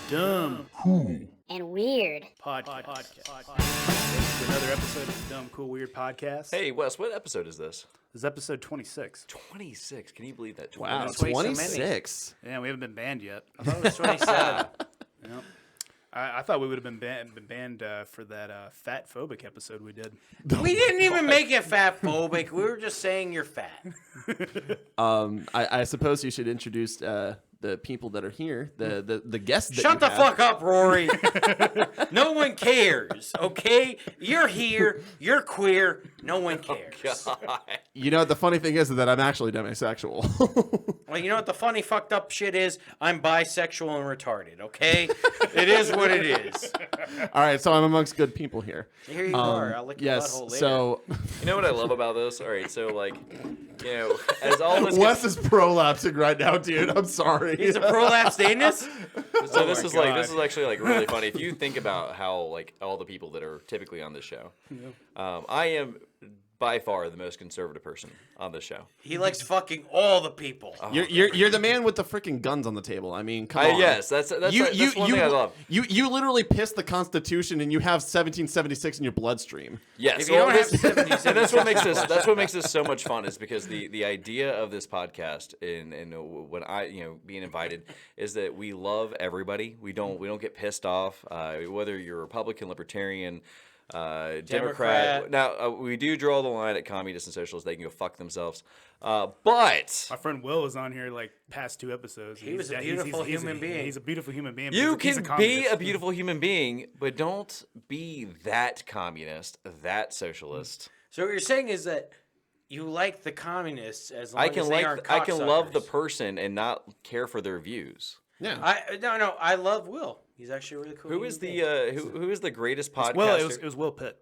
Dumb, cool, and weird podcast. Another episode of the Dumb, Cool, Weird podcast. Hey, Wes, what episode is this? This is episode 26. 26. Can you believe that? Wow, 26. 26. Yeah, we haven't been banned yet. I thought it was 27. Yep. I thought we would have been banned for that fat phobic episode we did. We didn't even make it fat phobic. We were just saying you're fat. I suppose you should introduce the people that are here, the guests. That Shut the fuck up, Rory. No one cares, okay? You're here. You're queer. No one cares. You know, the funny thing is that I'm actually demisexual. Well, you know what the funny fucked up shit is? I'm bisexual and retarded, okay? It is what it is. All right, so I'm amongst good people here. Here you are. I'll lick your Yes, butthole later. so You know what I love about this? All right, so like, you know, as all this Wes is prolapsing right now, dude. I'm sorry. He's a prolapsed anus? so this is like God. this is actually like really funny. If you think about how like all the people that are typically on this show, I am by far the most conservative person on this show. He likes fucking all the people. You're the man with the freaking guns on the table. I mean, come on. Yes, that's one thing I love. You literally pissed the Constitution, and you have 1776 in your bloodstream. Yes, If you don't have 70, and that's what makes this so much fun is because the idea of this podcast and when I being invited is that we love everybody. We don't get pissed off whether you're Republican, Libertarian, Democrat. Now we do draw the line at communists and socialists. They can go fuck themselves. But My friend Will was on here like past 2 episodes. He was a beautiful human being. He's a beautiful human being. you He's a can be communist. a beautiful human being, but don't be that communist, that socialist. So what you're saying is that you like the communists as long I can as they aren't I can love the cocksuckers. person and not care for their views. Yeah. I love Will. He's actually a really cool. Who is the human being. who is the greatest podcaster? Well, it was Will Pitt.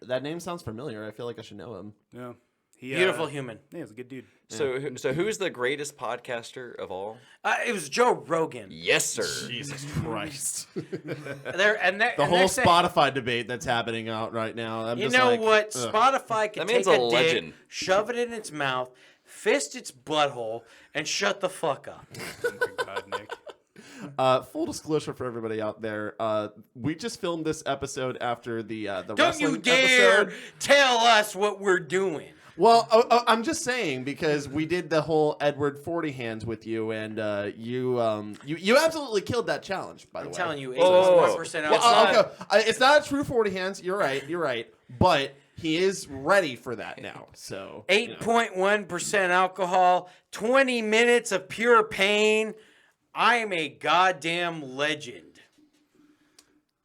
That name sounds familiar. I feel like I should know him. Yeah. He, Beautiful human. Yeah, he's a good dude. So who is the greatest podcaster of all? It was Joe Rogan. Yes, sir. Jesus Christ. The The whole Spotify debate that's happening out right now. I'm You just know like, what? ugh. Spotify can That man's take a a legend. dick, shove it in its mouth, fist its butthole, and shut the fuck up. Oh my God, Nick. Full disclosure for everybody out there, we just filmed this episode after the Don't wrestling you dare episode. tell us what we're doing. Well, I'm just saying because we did the whole Edward 40 hands with you, and you absolutely killed that challenge. By the I'm way, telling you, Whoa. 81% Well, outside. okay, it's not a true 40 hands. You're right. But he is ready for that now. So 8.1% alcohol, 20 minutes of pure pain. I am a goddamn legend.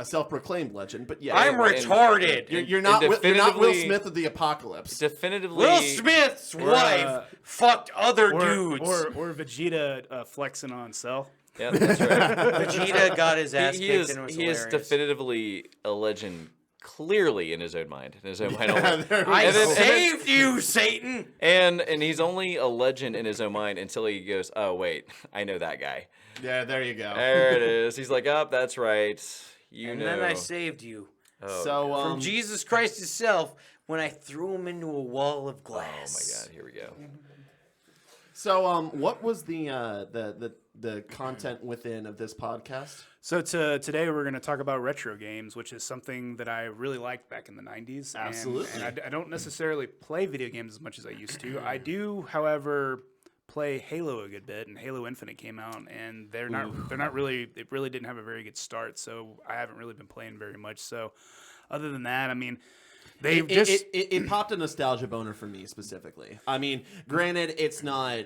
a self-proclaimed legend, but yeah, I'm retarded. You're not Will definitively- Smith of the apocalypse. Definitively. Will Smith's wife fucked other dudes. Or Vegeta flexing on Cell. Yeah, that's right. Vegeta got his ass he kicked is and it was he is hilarious. definitively a legend. Clearly in his own mind. In his own mind only. I And then- saved you, Satan. And he's only a legend in his own mind until he goes, oh wait, I know that guy. Yeah, there you go. There it is. He's like, oh, that's right. You And know. then I saved you Oh, So from Jesus Christ himself when I threw him into a wall of oh glass. my God, here we go. So what was the content within of this podcast? So today we're going to talk about retro games, which is something that I really liked back in the 90s. Absolutely. And I don't necessarily play video games as much as I used to. I do, however, play Halo a good bit, and Halo Infinite came out, and they're not really, it really didn't have a very good start, so I haven't really been playing very much. So other than that, I mean, It popped a nostalgia boner for me specifically. I mean, granted, it's not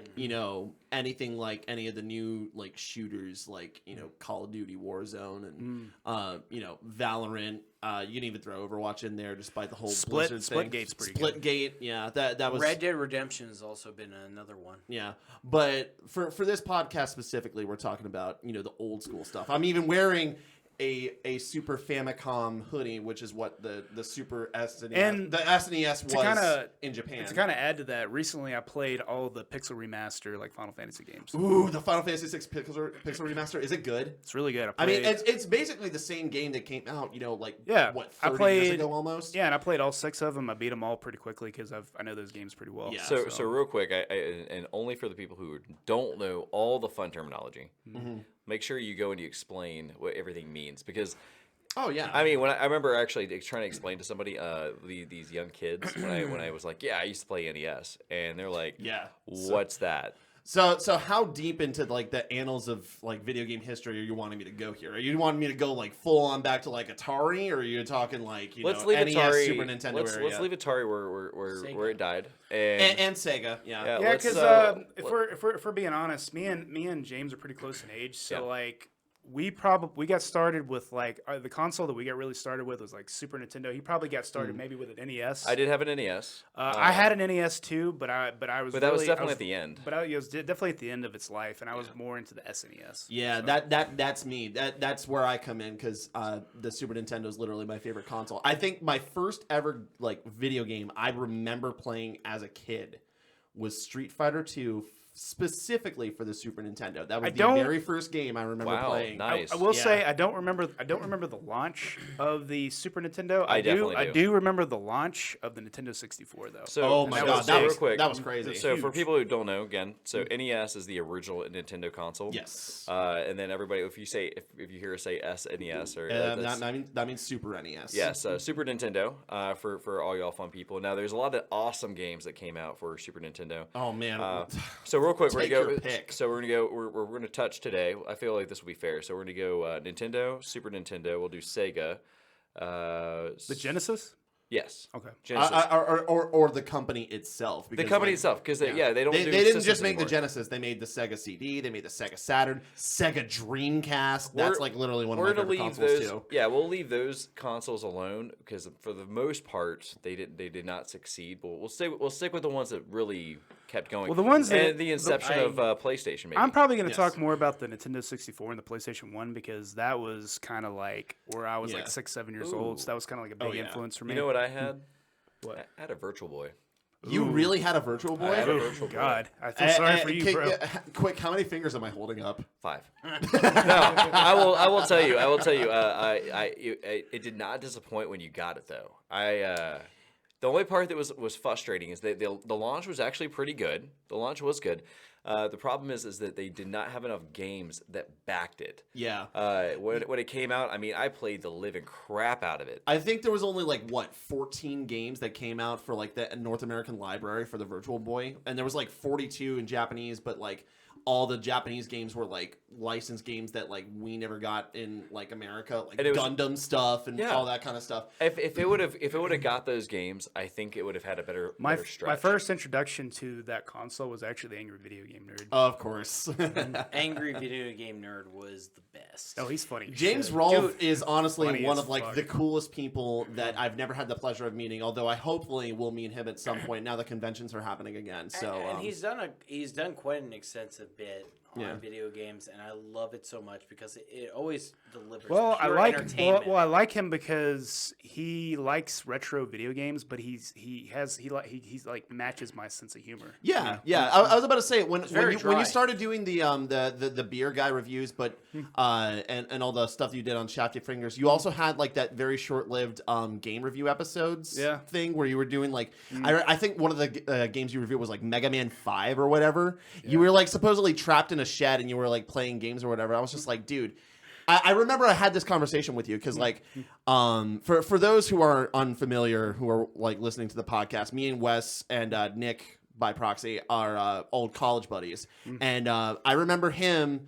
anything like any of the new like shooters like Call of Duty Warzone and Valorant. You can even throw Overwatch in there, despite the whole Blizzard thing. Splitgate's pretty good. Splitgate, yeah, that was Red Dead Redemption has also been another one. yeah. But for this podcast specifically, we're talking about the old school stuff. I'm even wearing a Super Famicom hoodie, which is what the Super SNES And the SNES was in Japan. To kind of add to that, recently I played all the Pixel Remaster, like Final Fantasy games. Ooh, the Final Fantasy VI Pixel Remaster, is it good? It's really good. I mean, it's basically the same game that came out, Yeah, what, I 30 played- years ago almost? Yeah, and I played all 6 of them. I beat them all pretty quickly because I know those games pretty well. Yeah. So real quick, and only for the people who don't know all the fun terminology, make sure you go and you explain what everything means, because Oh yeah. I mean, I remember actually trying to explain to somebody, these young kids, when I was like, yeah, I used to play NES, and they're like, Yeah. what's that? So how deep into like the annals of like video game history are you wanting me to go here? Are you wanting me to go like full on back to like Atari, or are you talking like Let's know leave NES, Atari. Super Nintendo Let's area? leave Atari where it died, and And Sega, yeah. Yeah, let's, because if we're being honest, me and James are pretty close in age. So Yeah. like we got started with like the console that we got really started with was like Super Nintendo. He probably got started maybe with an NES. I did have an NES. I had an NES too, but I was. But that was really- definitely at the end. But it was definitely at the end of its life, and I was more into the SNES. Yeah, that's me. That's where I come in, because the Super Nintendo is literally my favorite console. I think my first ever like video game I remember playing as a kid was Street Fighter 2, specifically for the Super Nintendo. That was the very first game I remember Wow, playing. nice. I will say I don't remember the launch of the Super Nintendo. I definitely do. I do remember the launch of the Nintendo 64 though. So, Oh my so- god, so that real was quick. that was crazy. So for people who don't know, again, so NES is the original Nintendo console. Yes. And then everybody, if you hear us say SNES or that's- that means Super NES. yes, Super Nintendo for all y'all fun people. Now there's a lot of awesome games that came out for Super Nintendo. Oh man. So real quick, Take we're gonna your go. pick. So we're gonna go. We're gonna touch today. I feel like this will be fair. So we're gonna go Nintendo, Super Nintendo. We'll do Sega. The Genesis. Yes. Okay. Genesis. Or the company itself. the because, company like, itself, because they don't. They do didn't systems just make the anymore. Genesis. They made the Sega CD. They made the Sega Saturn, Sega Dreamcast. That's like literally one of my We're gonna favorite leave consoles those. too. Yeah, we'll leave those consoles alone because for the most part they did not succeed. But we'll stick with the ones that really kept going. Well, the ones and that- the inception of PlayStation. Maybe. I'm probably going to Yes. talk more about the Nintendo 64 and the PlayStation 1 because that was kind of like where I was Yeah. like 6, 7 years old. So that was kind of like a big Oh, yeah. influence for me. You know what I had? What? I had a Virtual Boy. You really had a Virtual Boy? I had a Oh, Virtual Boy. God, I feel sorry for you, bro. Quick, how many fingers am I holding up? 5. No, I will tell you. It did not disappoint when you got it though. The only part that was frustrating is that the launch was actually pretty good. The launch was good. The problem is that they did not have enough games that backed it. Yeah. When it came out, I mean, I played the living crap out of it. I think there was only like 14 games that came out for like the North American library for the Virtual Boy, and there was like 42 in Japanese, but like all the Japanese games were like licensed games that like we never got in like America, like And it was- Gundam stuff and Yeah. all that kind of stuff. If it would have got those games, I think it would have had a better stretch. My first introduction to that console was actually the Angry Video Game Nerd. Of course. Angry Video Game Nerd was the best. Oh, he's funny. as James shit. Rolfe is honestly funny one as of like fuck. the coolest people that I've never had the pleasure of meeting. Although I hopefully will meet him at some point. Now the conventions are happening again. So and he's done quite an extensive bit on Yeah. video games, and I love it so much because it always delivers. Well, I pure like entertainment. I like him because he likes retro video games, but he's like matches my sense of humor. Yeah. I was about to say when very you dry. started doing the beer guy reviews, but and all the stuff that you did on Shafty Fingers, you also had like that very short-lived game review episodes Yeah. thing where you were doing like I think one of the games you reviewed was like Mega Man 5 or whatever. You were like supposedly trapped in a shed and you were like playing games or whatever. I was just like, dude. I remember I had this conversation with you because, like, for those who are unfamiliar, who are like listening to the podcast, me and Wes and Nick by proxy are old college buddies, and I remember him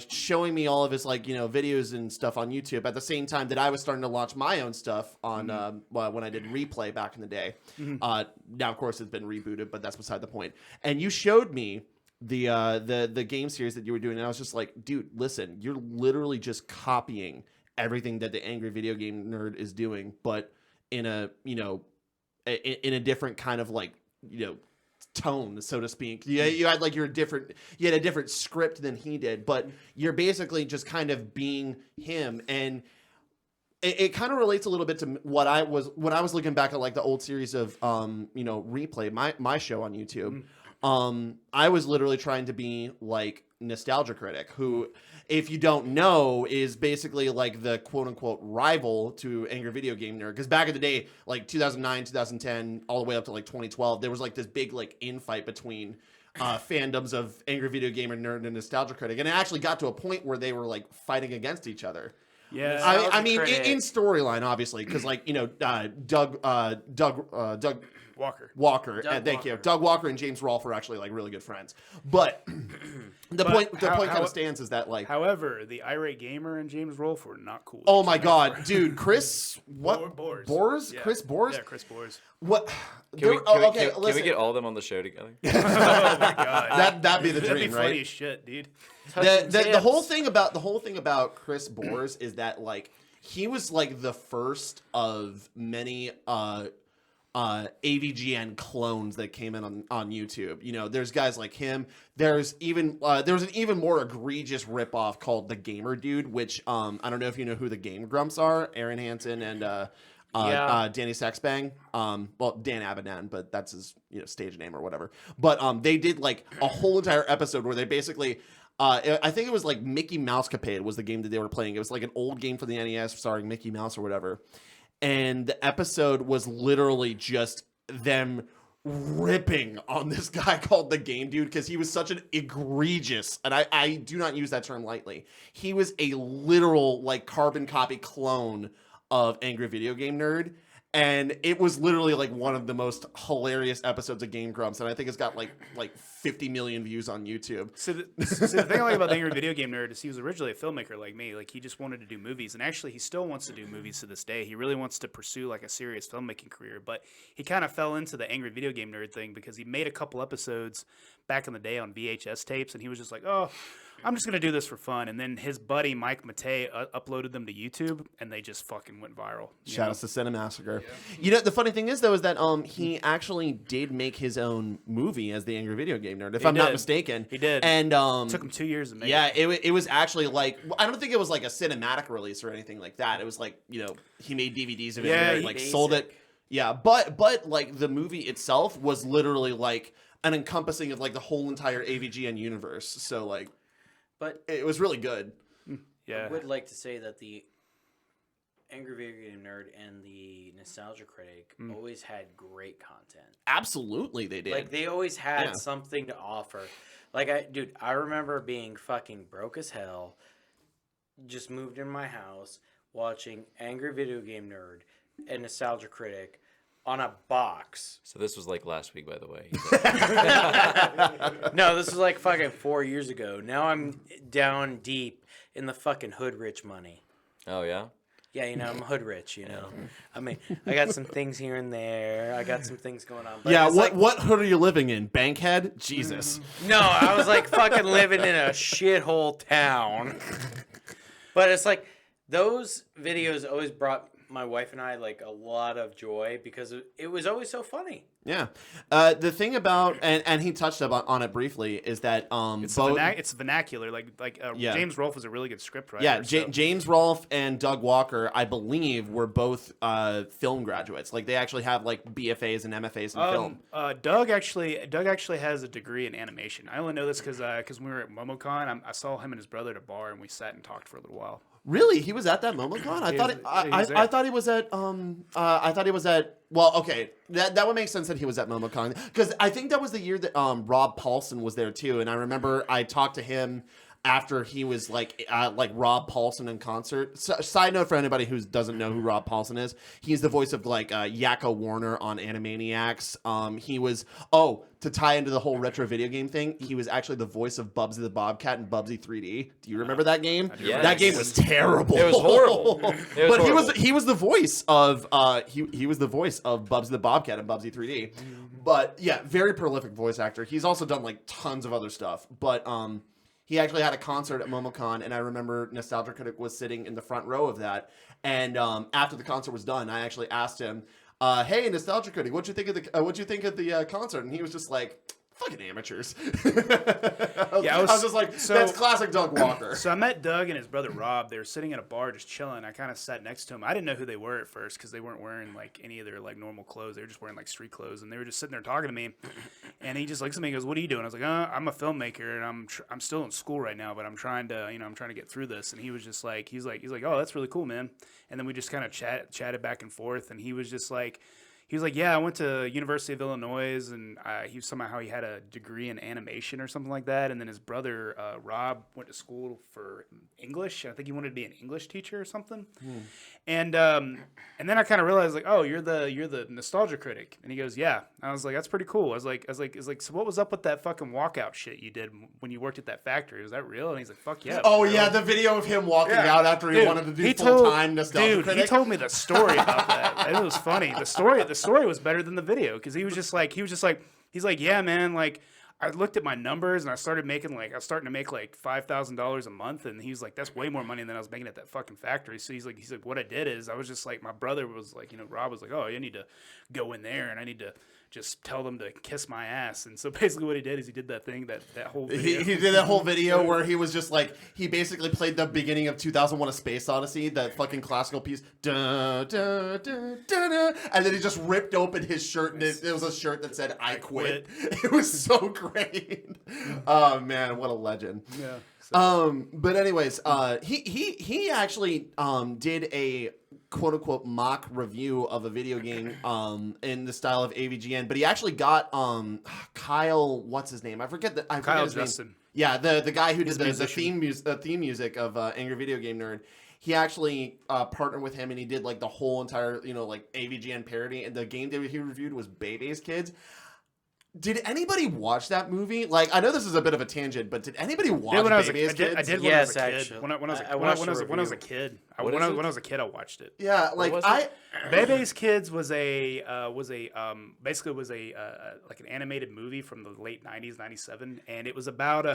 showing me all of his like videos and stuff on YouTube at the same time that I was starting to launch my own stuff on when I did Replay back in the day. Now, of course, it's been rebooted, but that's beside the point. And you showed me the game series that you were doing, and I was just like, dude, listen, you're literally just copying everything that the Angry Video Game Nerd is doing, but in a in a different kind of like tone, so to speak. You had like you had a different script than he did, but you're basically just kind of being him. And it kind of relates a little bit to what I was when I was looking back at like the old series of Replay, my show on YouTube. I was literally trying to be like Nostalgia Critic, who, if you don't know, is basically like the quote unquote rival to Angry Video Game Nerd. Because back in the day, like 2009, 2010, all the way up to like 2012, there was like this big like infight between fandoms of Angry Video Gamer Nerd and Nostalgia Critic, and it actually got to a point where they were like fighting against each other. Yeah, I mean, in storyline, obviously, because like Doug Walker, thank you. Doug Walker and James Rolfe are actually like really good friends. But the point kind of stands is that like. However, the irate gamer and James Rolfe were not cool. Oh my God, dude, Chris Bores. Bores? Yeah. Chris Bores? Yeah, Chris Bores. What? Can we Listen. get all of them on the show together? Oh my God, That'd be the that'd dream, be right? funny as shit, dude. The whole thing about Chris Bores is that like he was like the first of many AVGN clones that came in on YouTube. You know, there's guys like him. There's an even more egregious ripoff called The Gamer Dude, which I don't know if you know who the Game Grumps are, Aaron Hansen and Danny Sexbang. Well, Dan Abadan, but that's his stage name or whatever. But they did like a whole entire episode where they basically. I think it was like Mickey Mousecapade was the game that they were playing. It was like an old game for the NES starring Mickey Mouse or whatever. And the episode was literally just them ripping on this guy called the Game Dude because he was such an egregious, and I do not use that term lightly. He was a literal like carbon copy clone of Angry Video Game Nerd. And it was literally like one of the most hilarious episodes of Game Grumps, and I think it's got like 50 million views on YouTube. So the thing I like about the Angry Video Game Nerd is he was originally a filmmaker like me. Like he just wanted to do movies, and actually he still wants to do movies to this day. He really wants to pursue like a serious filmmaking career, but he kind of fell into the Angry Video Game Nerd thing because he made a couple episodes back in the day on VHS tapes, and he was just like, oh, I'm just going to do this for fun. And then his buddy Mike Matei uploaded them to YouTube, and they just fucking went viral. Shout out to Cinemassacre. Yeah. You know, the funny thing is, though, is that he actually did make his own movie as the Angry Video Game Nerd, if I'm not mistaken. He did. And took him 2 years to make it. Yeah, it was actually like, I don't think it was like a cinematic release or anything like that. It was like, he made DVDs of it and like sold it. Yeah, but like the movie itself was literally like an encompassing of like the whole entire AVGN universe. So like, but it was really good. Yeah, I would like to say that the Angry Video Game Nerd and the Nostalgia Critic always had great content. Absolutely, they did. Like they always had something to offer. Like I remember being fucking broke as hell. Just moved in my house, watching Angry Video Game Nerd and Nostalgia Critic on a box. So this was like last week, by the way. No, this was like fucking 4 years ago. Now I'm down deep in the fucking hood rich money. Oh, yeah? Yeah, I'm hood rich, I mean, I got some things here and there. I got some things going on. But yeah, what hood are you living in? Bankhead? Jesus. No, I was like fucking living in a shithole town. But it's like those videos always brought my wife and I like a lot of joy because it was always so funny. Yeah. The thing about and he touched on it briefly is that it's vernacular. James Rolfe was a really good script writer. Yeah, James Rolfe and Doug Walker, I believe, were both film graduates. Like they actually have like BFAs and MFAs in film. Doug actually has a degree in animation. I only know this because when we were at MomoCon, I saw him and his brother at a bar and we sat and talked for a little while. Really, he was at that MomoCon? I thought he was at. Well, okay, that would make sense that he was at MomoCon because I think that was the year that Rob Paulson was there too, and I remember I talked to him after he was like Rob Paulson in concert. Side note for anybody who doesn't know who Rob Paulson is, he's the voice of like Yakko Warner on Animaniacs. He was to tie into the whole retro video game thing, he was actually the voice of Bubsy the Bobcat in Bubsy 3D. Do you remember that game? Yes. That game was terrible. It was horrible. He was the voice of he was the voice of Bubsy the Bobcat in Bubsy 3D. But yeah, very prolific voice actor. He's also done like tons of other stuff. But he actually had a concert at MomoCon, and I remember Nostalgia Critic was sitting in the front row of that. And after the concert was done, I actually asked him, "Hey, Nostalgia Critic, what'd you think of the concert?" And he was just like, "Fucking amateurs." I was just like, "That's classic Doug Walker." So I met Doug and his brother Rob. They were sitting at a bar just chilling. I kind of sat next to him. I didn't know who they were at first because they weren't wearing like any of their like normal clothes. They were just wearing like street clothes, and they were just sitting there talking to me. And he just looks at me and goes, "What are you doing?" I was like, "I'm a filmmaker, and I'm still in school right now, but I'm trying to get through this." And he was just like, he's like, "Oh, that's really cool, man." And then we just kind of chatted back and forth, and he was just like, he was like, yeah, I went to University of Illinois, and he had a degree in animation or something like that. And then his brother Rob went to school for English. I think he wanted to be an English teacher or something. And then I kind of realized like, oh, you're the nostalgia critic. And he goes, yeah. And I was like, that's pretty cool. I was like, so what was up with that fucking walkout shit you did when you worked at that factory? Was that real? And he's like, fuck yeah. Oh real. yeah, the video of him walking out after he wanted to do full time nostalgia critic. He told me the story about that. And it was funny. The story was better than the video because he was just like, he's like, yeah, man, like I looked at my numbers and I started making like, I was starting to make like $5,000 a month. And he was like, that's way more money than I was making at that fucking factory. So he's like, what I did is I was just like, my brother was like, Rob was like, oh, you need to go in there and I need to just tell them to kiss my ass. And so basically what he did is he did that thing, that whole video. He did that whole video where he was just like, he basically played the beginning of 2001 A Space Odyssey, that fucking classical piece. Da, da, da, da, da, and then he just ripped open his shirt and it was a shirt that said, I quit. It was so great. Oh man, what a legend. Yeah. But anyways, he actually did a quote unquote mock review of a video game in the style of AVGN, but he actually got Kyle, what's his name? I forget his Justin. name. Yeah, the guy who did the theme music of Angry Video Game Nerd. He actually partnered with him and he did like the whole entire like AVGN parody, and the game that he reviewed was Baby's Kids. Did anybody watch that movie? Like, I know this is a bit of a tangent, but did anybody watch Baby's Kids? I did when Yes, I was a kid. actually. When I was a kid. What is When I was a kid, I watched it. Yeah, like Bebe's Kids was basically like an animated movie from the late 90s, 97, and it was about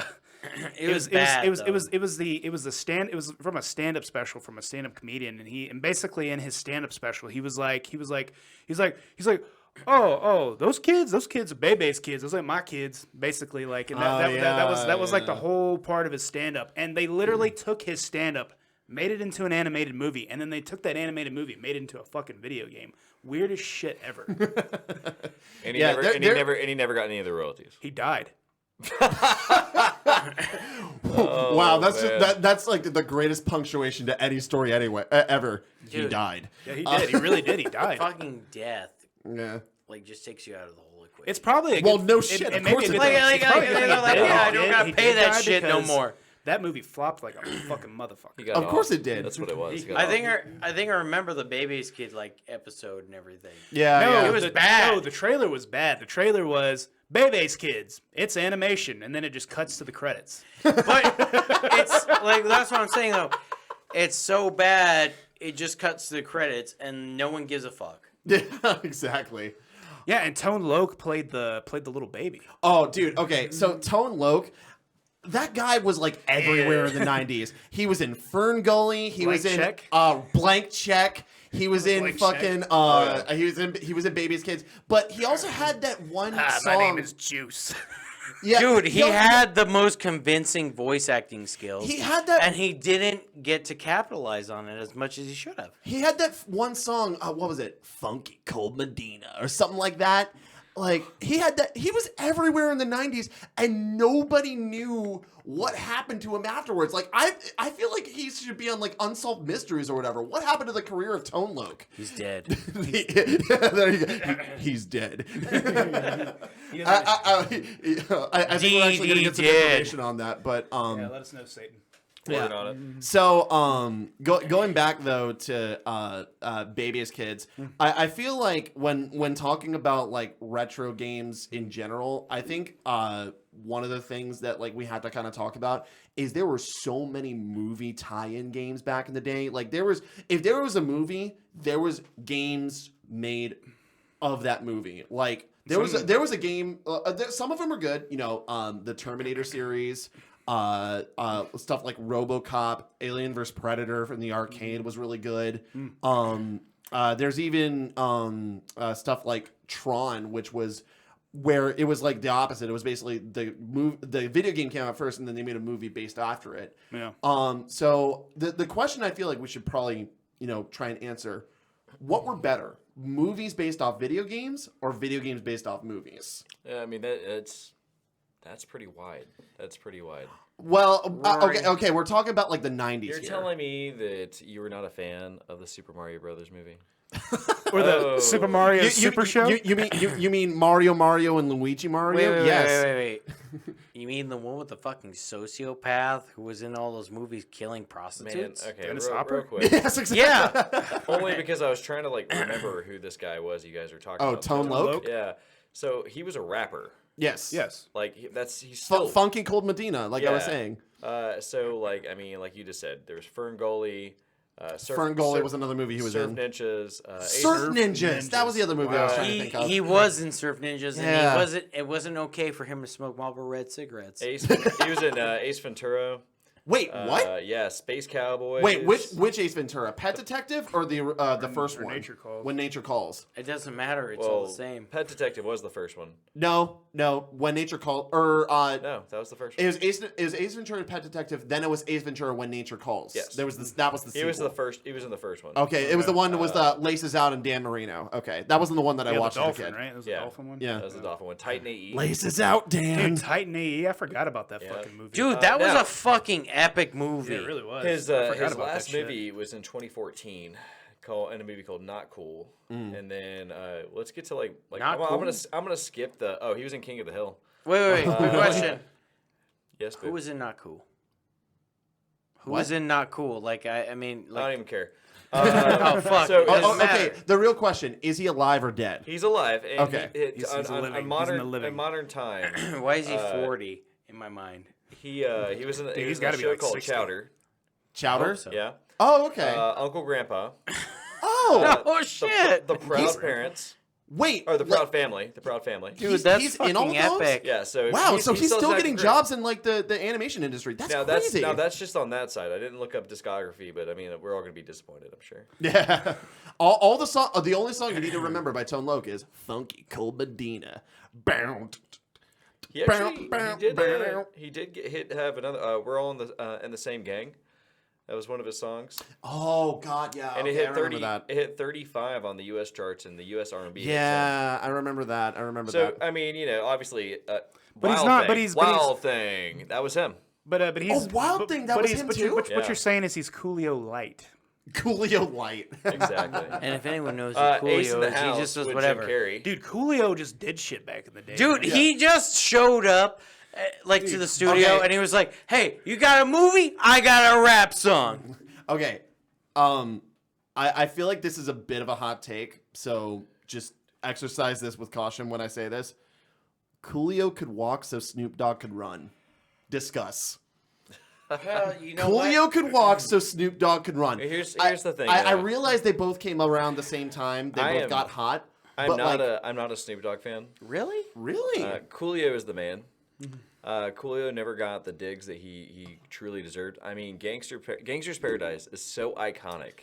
it was from a stand-up special from a stand-up comedian, and basically in his stand-up special he was like oh, those kids are Bebe's kids. Those are my kids, basically. Like, and that was like the whole part of his stand-up. And they literally took his stand-up, made it into an animated movie, and then they took that animated movie, made it into a fucking video game. Weirdest shit ever. And he never got any of the royalties. He died. Wow, that's like the greatest punctuation to any story anyway ever. Dude. He died. Yeah, he did. He really did. He died. Fucking death. Yeah. Like, just takes you out of the whole equation. It's probably no shit. Of course it does. I don't gotta pay that shit no more. That movie flopped like a fucking motherfucker. Of course it did. That's what it was. I think I remember the Baby's Kid like episode and everything. Yeah. No, yeah. it was bad. No, the trailer was bad. The trailer was Bebe's Kids. It's animation, and then it just cuts to the credits. But it's like, that's what I'm saying though. It's so bad, it just cuts to the credits, and no one gives a fuck. Yeah, exactly. Yeah, and Tone Loc played the little baby. Oh, dude. Okay, so Tone Loc, that guy was like everywhere in the 90s. He was in Fern Gully. He was in Blank Check. He was in fucking he was in Baby's Kids. But he also had that one song. My name is Juice. Yeah, dude, he had the most convincing voice acting skills. He had that, and he didn't get to capitalize on it as much as he should have. He had that one song. What was it? Funky Cold Medina or something like that. Like, he had that. He was everywhere in the 90s, and nobody knew what happened to him afterwards. Like, I feel like he should be on like Unsolved Mysteries or whatever. What happened to the career of Tone Loc? He's dead. There you go. He's dead. I think we're actually going to get some information on that, but yeah, let us know, Satan. Working on it. So, going back though to Baby's Kids, I feel like when talking about like retro games in general, I think one of the things that like we had to kind of talk about is there were so many movie tie-in games back in the day. Like, if there was a movie, there was games made of that movie. Like, there was a game. Some of them are good. You know, the Terminator series. Stuff like RoboCop, Alien vs Predator from the arcade was really good. There's even stuff like Tron, which was where it was like the opposite. It was basically the video game came out first, and then they made a movie based after it. Yeah. So the question I feel like we should probably try and answer: what were better, movies based off video games or video games based off movies? Yeah, I mean that's pretty wide. Well, Rory. okay, we're talking about like the 90s You're here. telling me that you were not a fan of the Super Mario Brothers movie? Or the Super Mario Super Show? You mean Mario and Luigi Mario? Wait, Yes. wait. You mean the one with the fucking sociopath who was in all those movies killing Man, prostitutes? okay, Dennis real Hopper? quick. Yes, exactly. Yeah. Only because I was trying to like remember who this guy was you guys were talking Oh, about. Tone Loc? Yeah. So he was a rapper. Yes. Yes. Like he's still Funky Cold Medina, like I was Yeah. saying. So like I mean like you just said, there was Ferngully. Ferngully was another movie he was Surf in. Ninjas. Surf Ninjas. That was the other movie I was trying to think of. He was in Surf Ninjas, Yeah. and it wasn't okay for him to smoke Marlboro Red cigarettes. He was in Ace Ventura. Wait, what? Yeah, Space Cowboys. Wait, which Ace Ventura? Pet Detective or the first or one? Nature Calls. When Nature Calls. It doesn't matter. It's all the same. Pet Detective was the first one. No. When Nature Calls. No, that was the first one. It was Ace Ventura Pet Detective. Then it was Ace Ventura When Nature Calls. Yes. That was the sequel. He was in the first one. Okay, it was the one that was the Laces Out and Dan Marino. Okay, that wasn't the one that I Yeah, watched the as a dolphin, kid. right? That was Yeah. the dolphin one? Yeah. That was the Dolphin one. Titan AE. Laces Out, Dan. Dude, Titan AE, I forgot about that fucking movie. Dude, that was now- a fucking epic movie. Yeah, it really was. His I forgot his about last that shit. movie was in 2014, in a movie called Not Cool. And then let's get to like Not I'm Cool? gonna skip the he was in King of the Hill. Wait. Good question. Yes, Who was in Not Cool? Who What? was in Not Cool? Like I mean, I like don't even care. oh fuck. So- it doesn't Okay, matter. the real question, is he alive or dead? He's alive. And Okay. He's on living. He's in modern the living. in modern time. Why is he 40 in my mind? He was in a, Dude, he he's was in gotta a be show like called 60. Chowder. Chowder? so. Yeah. Oh, okay. Uncle Grandpa. Oh, Oh shit. The Proud Parents. wait. Or the Proud Family. The Proud Family. Dude, that's he's fucking in all of those? epic. Yeah. So Wow, so he's still still Zach getting Griff. jobs in like the animation industry. That's crazy. That's just on that side. I didn't look up discography, but I mean we're all gonna be disappointed, I'm sure. Yeah. All the song. The only song you need to remember by Tone Loc is "Funky Cold Medina." Bound. He actually he did have another. We're all in the same gang. That was one of his songs, Oh God, yeah. and okay, it hit I remember 30. that. It hit 35 on the U.S. charts and the U.S. R&B. hit 10. Yeah, I remember that. So that. I mean, obviously, But he's Wild not- Thing, but he's- Wild Thing. That was him. But he's Wild but- Thing, that but was he's- him but too? you- What Yeah. you're saying is he's Coolio light. Coolio Light. Exactly. And if anyone knows who Ace in Coolio the is, he House just was with whatever. Jim Carrey. Dude, Coolio just did shit back in the day. Dude, man. he just showed up to the studio okay. and he was like, "Hey, you got a movie? I got a rap song." Okay. I feel like this is a bit of a hot take, so just exercise this with caution when I say this. Coolio could walk so Snoop Dogg could run. Discuss. Well, you know Coolio could walk so Snoop Dogg could run. Here's the thing. I realize they both came around the same time. They I both am- got hot. I'm but not like, I'm not a Snoop Dogg fan. Really? really. Coolio is the man. Coolio never got the digs that he truly deserved. I mean, Gangster's Paradise is so iconic.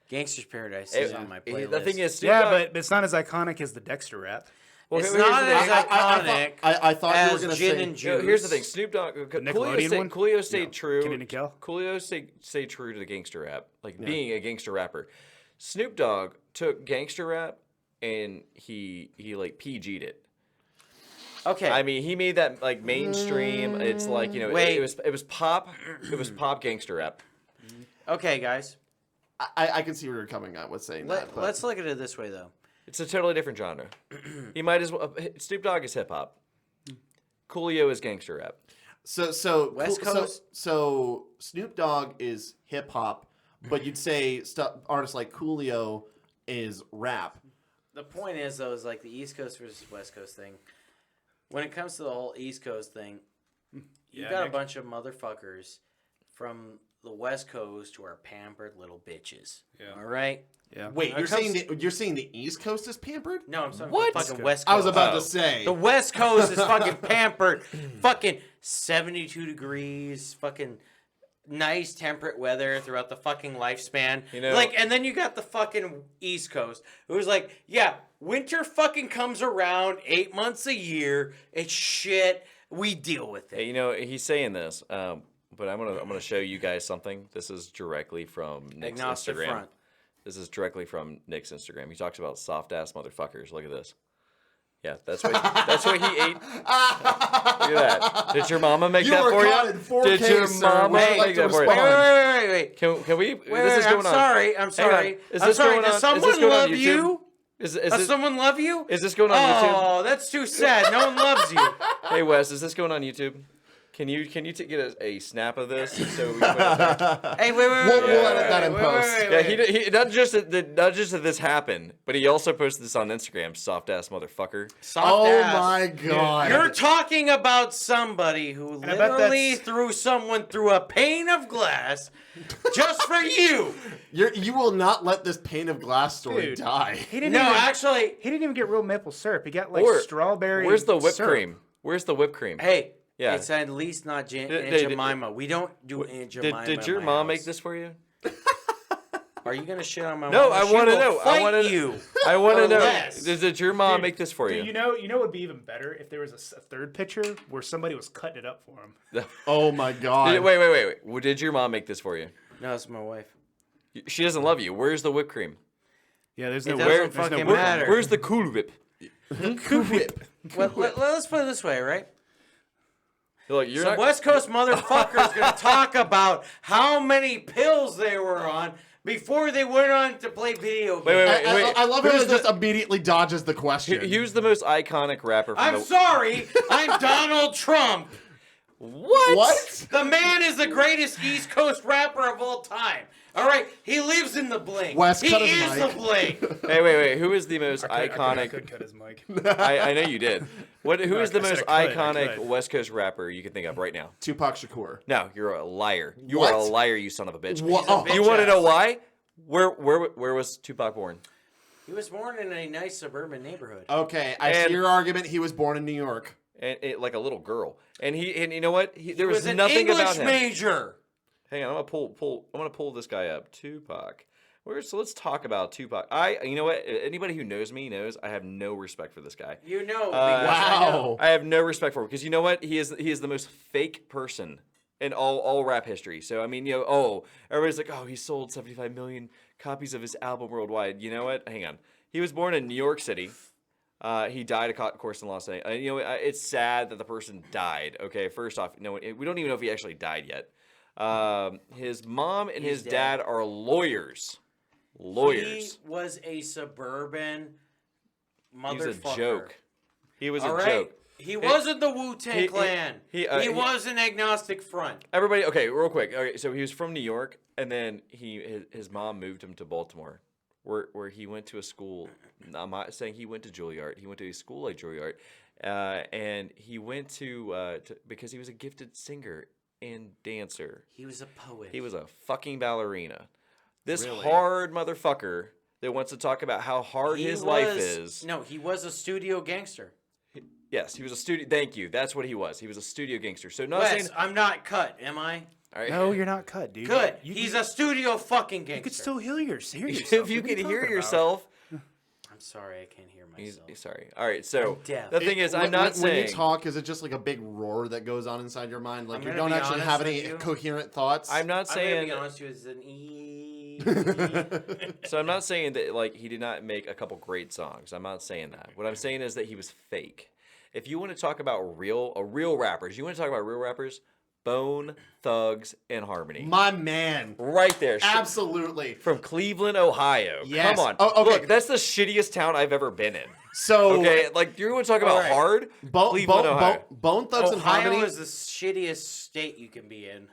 Gangster's Paradise is on my playlist. The thing is, Snoop Yeah, Dogg, but it's not as iconic as the Dexter rap. well, it's here's the not thing. as iconic I thought you were as going to Gin say. and You know, Juice. here's the thing. Snoop Dogg, Nickelodeon one? Coolio stayed No. true. Kid and Kel? Coolio stayed true to the gangster rap, like being a gangster rapper. Snoop Dogg took gangster rap and he like PG'd it. Okay. I mean, he made that like mainstream. It's like Wait. it was pop gangster rap. okay, guys. I can see where you're coming at with saying that. But Let's look at it this way, though. It's a totally different genre. He might as well. Snoop Dogg is hip hop. Coolio is gangster rap. So West Coast? So Snoop Dogg is hip hop, but you'd say artists like Coolio is rap. The point is, though, is like the East Coast versus West Coast thing. When it comes to the whole East Coast thing, you Yeah, got a Nick. bunch of motherfuckers from the West Coast who are pampered little bitches. Yeah. All right? Yeah. Wait, When you're it comes saying you're saying the East Coast is pampered? No, I'm talking What? about fucking West Coast. I was about Oh. to say. The West Coast is fucking pampered. Fucking 72 degrees. Fucking nice temperate weather throughout the fucking lifespan. You know- like, and then you got the fucking East Coast. It was like, yeah, winter fucking comes around 8 months a year. It's shit. We deal with it. Hey, he's saying this, but I'm gonna show you guys something. This is directly from Nick's Agnostic Instagram. front. This is directly from Nick's Instagram. He talks about soft ass motherfuckers. Look at this. Yeah, that's what he ate. Look at that. Did your mama make You that were for caught you? in 4K, Did your sir. mama Would you make like to that for you? respond? Wait. Can we? Wait, This is I'm going on. sorry. I'm Hang on. sorry. Is I'm this sorry. going on? Does Is someone this going on love YouTube? you? Is Does this someone love you? is this going on YouTube? Oh, that's too sad. No one loves you. Hey Wes, is this going on YouTube? Can you get a snap of this so we can put it up there? Hey, wait. We'll edit that in post. Yeah, he not just that this happened, but he also posted this on Instagram. Soft ass motherfucker. Soft Oh ass. my god. You're talking about somebody who I bet literally that's- threw someone through a pane of glass just for you. You will not let this pane of glass story Dude. die. He didn't No, even, actually, he didn't even get real maple syrup. He got like Or- strawberry. Where's the whipped syrup. cream? Where's the whipped cream? hey, Yeah. it's at least not Did- Aunt did- Jemima. We don't do Aunt Jemima. Did your in my mom house. make this for you? Are you gonna shit on my No, mom? I She want to will know. I fight want to you. I want to or know. less. Did your mom Dude, make this for Dude, you? you know what would be even better if there was a third picture where somebody was cutting it up for him. Oh my god. Wait. Well, did your mom make this for you? No, it's my wife. She doesn't love you. Where's the whipped cream? Yeah, there's It no doesn't there's no fucking whip. matter. Where's the cool whip? Well, let's put it this way, right? Look, you're Some not. West Coast motherfucker's gonna talk about how many pills they were on before they went on to play video games. Wait. I love how Who's it just immediately dodges the question. Who's the most iconic rapper from I'm the... sorry, I'm Donald Trump. What? The man is the greatest East Coast rapper of all time. All right, he lives in the bling. Wes, he cut his is mic. the bling. Wait. Who is the most I iconic? could cut his mic. I know you did. Who is the I said most I could. iconic West Coast rapper you can think of right now? Tupac Shakur. No, you're a liar. You What? are a liar, you son of a bitch. What? a You bitch want to ass. know why? Where was Tupac born? He was born in a nice suburban neighborhood. Okay, I And- see your argument. He was born in New York. And like a little girl. And you know what? There He was, was an nothing English about him. major. Hang on, I'm gonna pull this guy up. Tupac. So let's talk about Tupac. You know what? Anybody who knows me knows I have no respect for this guy. You know, because I know. Wow. I have no respect for him because you know what? He is the most fake person in all rap history. So I mean, everybody's like, oh, he sold 75 million copies of his album worldwide. You know what? Hang on. He was born in New York City. He died, of course, in Los Angeles. It's sad that the person died. Okay, first off, no, we don't even know if he actually died yet. His mom and his dad are lawyers. He was a suburban He was motherfucker. a joke. He was All a right? joke. He wasn't the Wu-Tang Clan. he was an agnostic front. Everybody, okay, real quick. Okay, so he was from New York, and then his mom moved him to Baltimore, where he went to a school. I'm not saying he went to Juilliard. He went to a school like Juilliard, and he went to because he was a gifted singer and dancer. He was a poet. He was a fucking ballerina. This Really? hard motherfucker that wants to talk about how hard his life is. No, he was a studio gangster. Yes, he was a studio. Thank you. That's what he was. He was a studio gangster. So not Wes, saying. I'm not cut, am I? All right. No, you're not cut, dude. Good. You, He's a studio fucking gangster. You could still hear yourself. If you What are could hear talking about? yourself. I'm sorry, I can't hear He's myself. sorry. All right. So I'm deaf. the thing is, I'm When- not when saying. you talk, is it just like a big roar that goes on inside your mind? Like I'm you gonna don't be actually honest have with any you. coherent thoughts? I'm not I'm gonna saying. be honest with you, it's an E. So I'm not saying that like he did not make a couple great songs. I'm not saying that. What I'm saying is that he was fake. If you want to talk about real rappers, you want to talk about real rappers, Bone, Thugs, and Harmony. My man. Right there. Absolutely. From Cleveland, Ohio. Yes. Come on. Oh, okay. Look, that's the shittiest town I've ever been in. So Okay, like you want to talk about Alright. hard? Cleveland, Ohio. Bone Thugs and Ohio Harmony. is the shittiest state you can be in.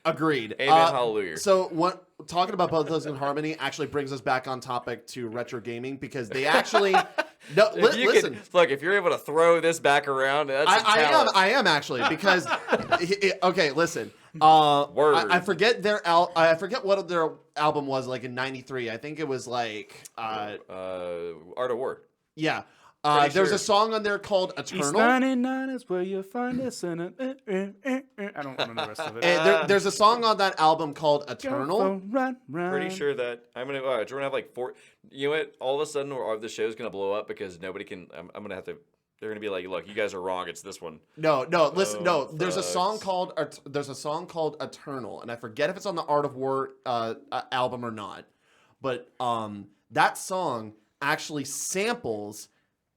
Agreed. Amen, hallelujah. So talking about Bone Thugs and Harmony actually brings us back on topic to retro gaming because they actually listen. Look, if you're able to throw this back around, that's a talent. I am actually because okay, listen. Word. I forget I forget what their album was like in '93. I think it was like Art of War. yeah. Pretty There's sure. a song on there called East Eternal. 99 is where you find us in a. I don't remember the rest of it. There's a song on that album called Eternal. Go for run. Pretty sure that I'm gonna. We're gonna have like 4. You know what? All of a sudden, the show's gonna blow up because nobody can. I'm gonna have to. They're gonna be like, look, you guys are wrong. It's this one. No, listen, no. There's a song Thugs. called Eternal, and I forget if it's on the Art of War album or not. But that song actually samples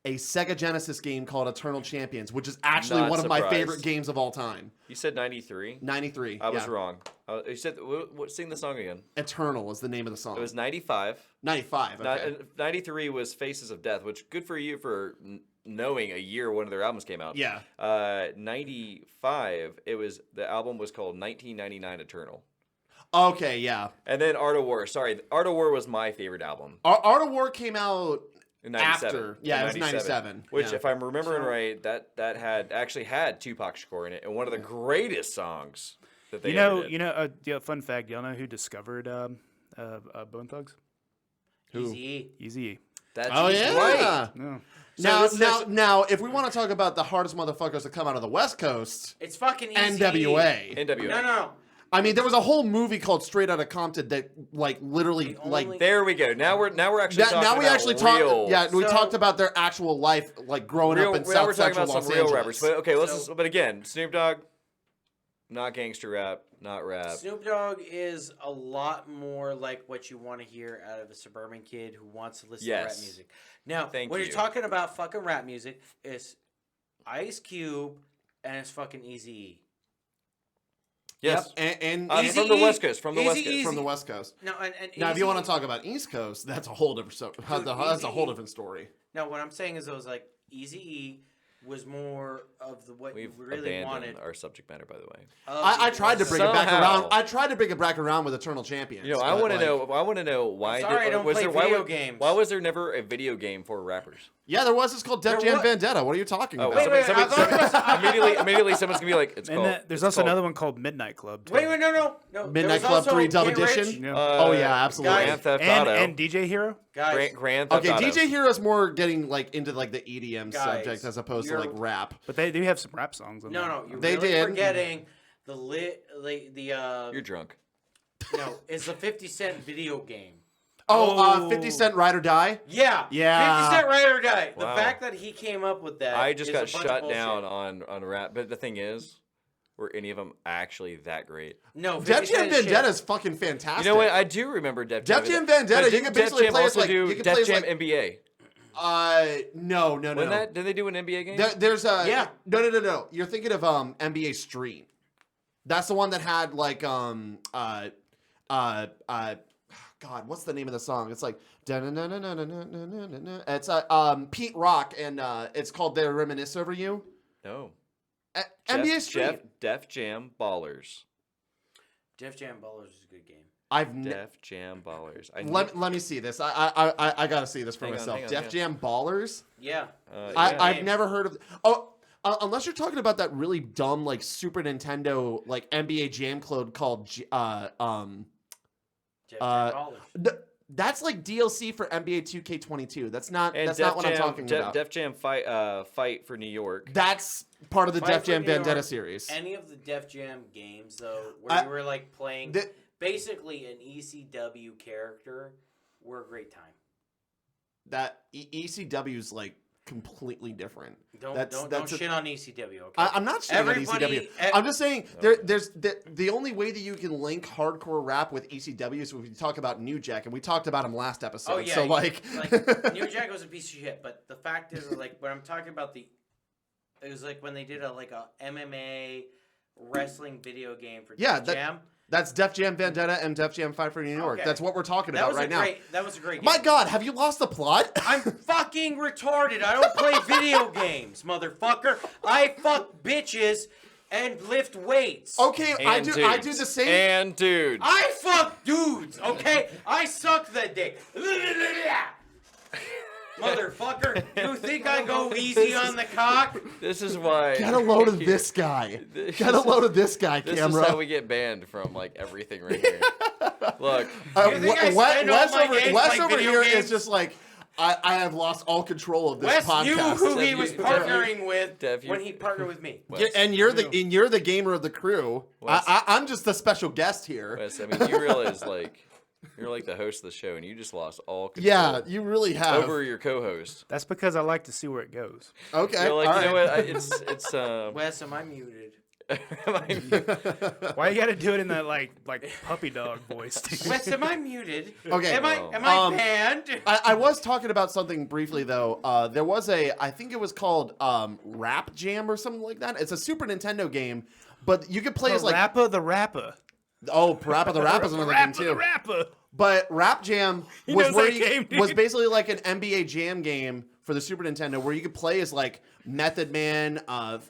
a Sega Genesis game called Eternal Champions, which is actually Not one of my surprised. favorite games of all time. You said 93. 93. I was wrong. You said sing the song again. Eternal is the name of the song. It was 95. 95. Okay. 93 was Faces of Death, which good for you for knowing a year one of their albums came out. Yeah. 95. The album was called 1999 Eternal. Okay, yeah. And then Art of War. Sorry, Art of War was my favorite album. Art of War came out In 97. after. Yeah, it was 97. Which, yeah. if I'm remembering right, that had Tupac Shakur in it, and one of the greatest songs that they ever did. Fun fact, y'all know who discovered Bone Thugs? Easy. Eazy-E. That's Oh, yeah. right. No. Now, if we want to talk about the hardest motherfuckers to come out of the West Coast, It's fucking easy. NWA. NWA. No. I mean, there was a whole movie called Straight Outta Compton that, like, literally, The like, only- There we go. Now we're actually talking now we about actually real, talked. Yeah, we So- talked about their actual life, like growing real, up in now South we're talking Central about Los some real Angeles. rappers. But okay, So- but again, Snoop Dogg, not gangster rap, not rap. Snoop Dogg is a lot more like what you want to hear out of a suburban kid who wants to listen to rap Yes. music. Now, Thank when you. you're talking about fucking rap music, it's Ice Cube and it's fucking Eazy-E. Yes. Yep, and From the Eazy-E, West Coast. From the West Coast. Eazy-E. from the West Coast. No, and Now, if you want to Eazy-E talk about East Coast, that's a whole different that's a whole different story. No, what I'm saying is, it was like Eazy-E was more of the We've you really abandoned wanted. our subject matter, by the way. I tried to bring it back Somehow. around. I tried to bring it back around with Eternal Champions. You know, I but, want to like, know. I want to know why. sorry I don't play video games. Why was there never a video game for rappers? Yeah, there was. It's called Def There Jam wa- Vendetta. What are you talking Oh, about? Wait, I thought it was- immediately, someone's gonna be like, "It's And called." there's it's also called another one called Midnight Club. Too. Wait, no. Midnight There was Club also 3 Dub Get Rich. Edition? Yeah. Oh, yeah, absolutely. Grand Theft and, Auto. and DJ Hero. Guys, Grand Theft Okay, Auto. DJ Hero's more getting like into like the EDM Guys, subject as opposed to you're- like rap. But they do have some rap songs on there. No, you're They really did. forgetting the You're drunk. no, it's a 50 Cent video game. Oh, 50 Cent Ride or Die? Yeah. Yeah. 50 Cent Ride or Die. Wow. The fact that he came up with that. I just is got a bunch of shut bullshit. down on rap. But the thing is, were any of them actually that great? No, 50 Def Jam Cent shit. Vendetta is fucking fantastic. You know what? I do remember Def Jam. Def Jam Vendetta, But you didn't can Def basically Jam play as also like do you can Def play as Jam like NBA. no. Did they do an NBA game? There's a Yeah. No. You're thinking of NBA Street. That's the one that had like God, what's the name of the song? It's like it's Pete Rock and it's called "They Reminisce Over You." No. NBA Street. Def Jam Ballers. Def Jam Ballers is a good game. Def Jam Ballers. Let me see this. I gotta see this for Hang on, myself. hang on, Def yeah. Jam Ballers. Yeah. I've never heard of. Unless you're talking about that really dumb like Super Nintendo like NBA Jam clone called Def Jam Ballers. that's like DLC for NBA 2K22. That's not And not what I'm talking about. Def Jam fight for New York. That's part of the Fight Def for Jam New Vendetta York. series. Any of the Def Jam games though, where you were like playing basically an ECW character, were a great time. That ECW's like completely different. Don't That's shit on ECW. Okay. I'm not shitting on Everybody- ECW. I'm just saying there's the only way that you can link hardcore rap with ECW is if we talk about New Jack, and we talked about him last episode. Oh yeah. So like New Jack was a piece of shit, but the fact is, like, when I'm talking about it was like when they did a MMA wrestling video game for Yeah, Def Jam. that's Def Jam Vendetta and Def Jam Fight for New York. Okay. That's what we're talking That about was right now. That was a great game. My God, have you lost the plot? I'm fucking retarded. I don't play video games, motherfucker. I fuck bitches and lift weights. Okay, I And do dudes. the same. And dudes. I fuck dudes, okay? I suck the dick. Motherfucker, you think I go easy on the cock? This is why. Get a load of this guy. Get a load of this guy, This camera. is how we get banned from like everything right here. Look, You think I spend all my days Wes playing over video here games? is just like, I have lost all control of this Wes podcast. knew who he Dev, was you- partnering with Dev, you- when he partnered with me. Wes, And you're the gamer of the crew. Wes. I'm just the special guest here. Wes, I mean, you realize like you're like the host of the show, and you just lost all control Yeah, you really have. over your co-host. That's because I like to see where it goes. Okay, You're like, all you know right. what? It's Wes, am I muted? Why you gotta do it in that like puppy dog voice? Dude? Wes, am I muted? Okay. Am I banned? I was talking about something briefly though. There was I think it was called Rap Jam or something like that. It's a Super Nintendo game, but you could play as like Rappa the Rapper. Oh, Parappa the Rap is another game too. The Rapper. But Rap Jam was knows where that game, dude. was basically like an NBA Jam game for the Super Nintendo, where you could play as like Method Man,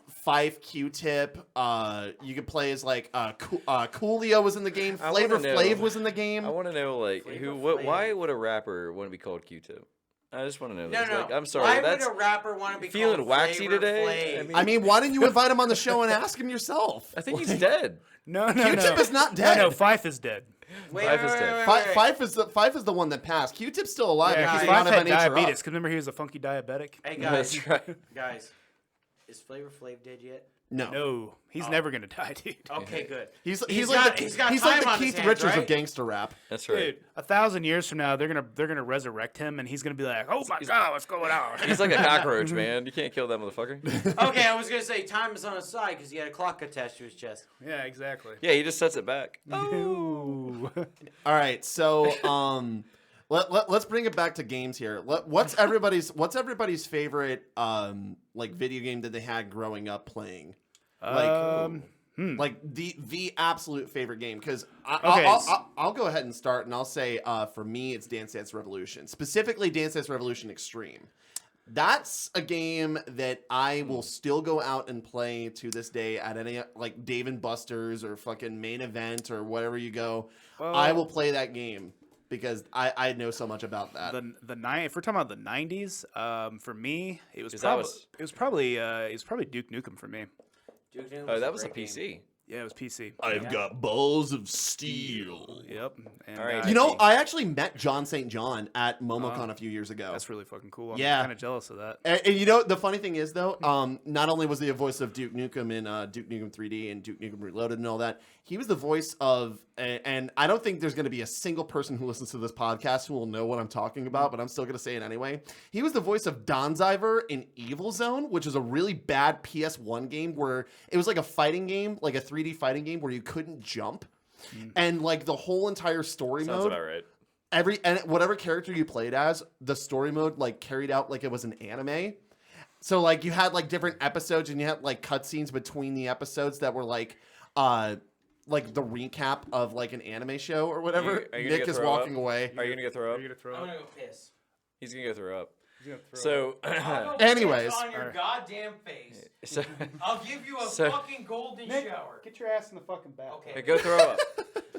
Fife, Q-Tip. You could play as like Coolio was in the game. Flavor Flav was in the game. I want to know like why would a rapper want to be called Q-Tip? I just want to know this. No. Like, I'm sorry. Why That's would a rapper want to be feeling called waxy Flavor today. Flav? I mean, why didn't you invite him on the show and ask him yourself? I think he's dead. No. Q-Tip is not dead. No, Fife is dead. Wait, Fife is dead. Fife is the one that passed. Q-Tip's still alive. Yeah, because because he Fife wanted had to nature diabetes. up. Because remember he was a funky diabetic. Hey guys, That's right. guys, is Flavor Flav dead yet? No. He's never gonna die, dude. Okay, good. He's He's like got the time on his Keith hands, Richards right? of gangster rap. That's right. Dude, 1,000 years from now, they're gonna resurrect him, and he's gonna be like, "Oh my God, what's going on?" He's like a cockroach, man. You can't kill that motherfucker. Okay, I was gonna say time is on his side because he had a clock attached to his chest. Yeah, exactly. Yeah, he just sets it back. Ooh. All right, so let's bring it back to games here. What's everybody's favorite like video game that they had growing up playing? Like the absolute favorite game, because I'll go ahead and start, and I'll say for me it's Dance Dance Revolution, specifically Dance Dance Revolution Extreme. That's a game that I will still go out and play to this day at any like Dave and Buster's or fucking Main Event or wherever you go. I will play that game because I know so much about that. If we're talking about the 90s, for me it was probably Duke Nukem for me. Oh, that was a PC. Yeah, it was PC. I've got balls of steel. Yep. And, All right. You know, I actually met John St. John at MomoCon a few years ago. that's really fucking cool. I'm Yeah. kind of jealous of that. And you know, the funny thing is, though, not only was he a voice of Duke Nukem in Duke Nukem 3D and Duke Nukem Reloaded and all that, he was the voice of, and I don't think there's going to be a single person who listens to this podcast who will know what I'm talking about, but I'm still going to say it anyway. He was the voice of Donziver in Evil Zone, which is a really bad PS1 game where it was like a fighting game, like a 3D fighting game where you couldn't jump. And like the whole entire story Sounds mode, about right. and whatever character you played as, the story mode like carried out like it was an anime. So like you had like different episodes and you had like cutscenes between the episodes that were like the recap of like an anime show or whatever. Are you Nick gonna is throw walking up? away. Are you gonna go throw up? Are you gonna throw I'm up? gonna go piss. He's gonna go throw up. He's gonna throw So, I'll go Anyways. piss on your goddamn face. so I'll give you a So- fucking golden Nick, shower. get your ass in the fucking bath. Okay. go throw up.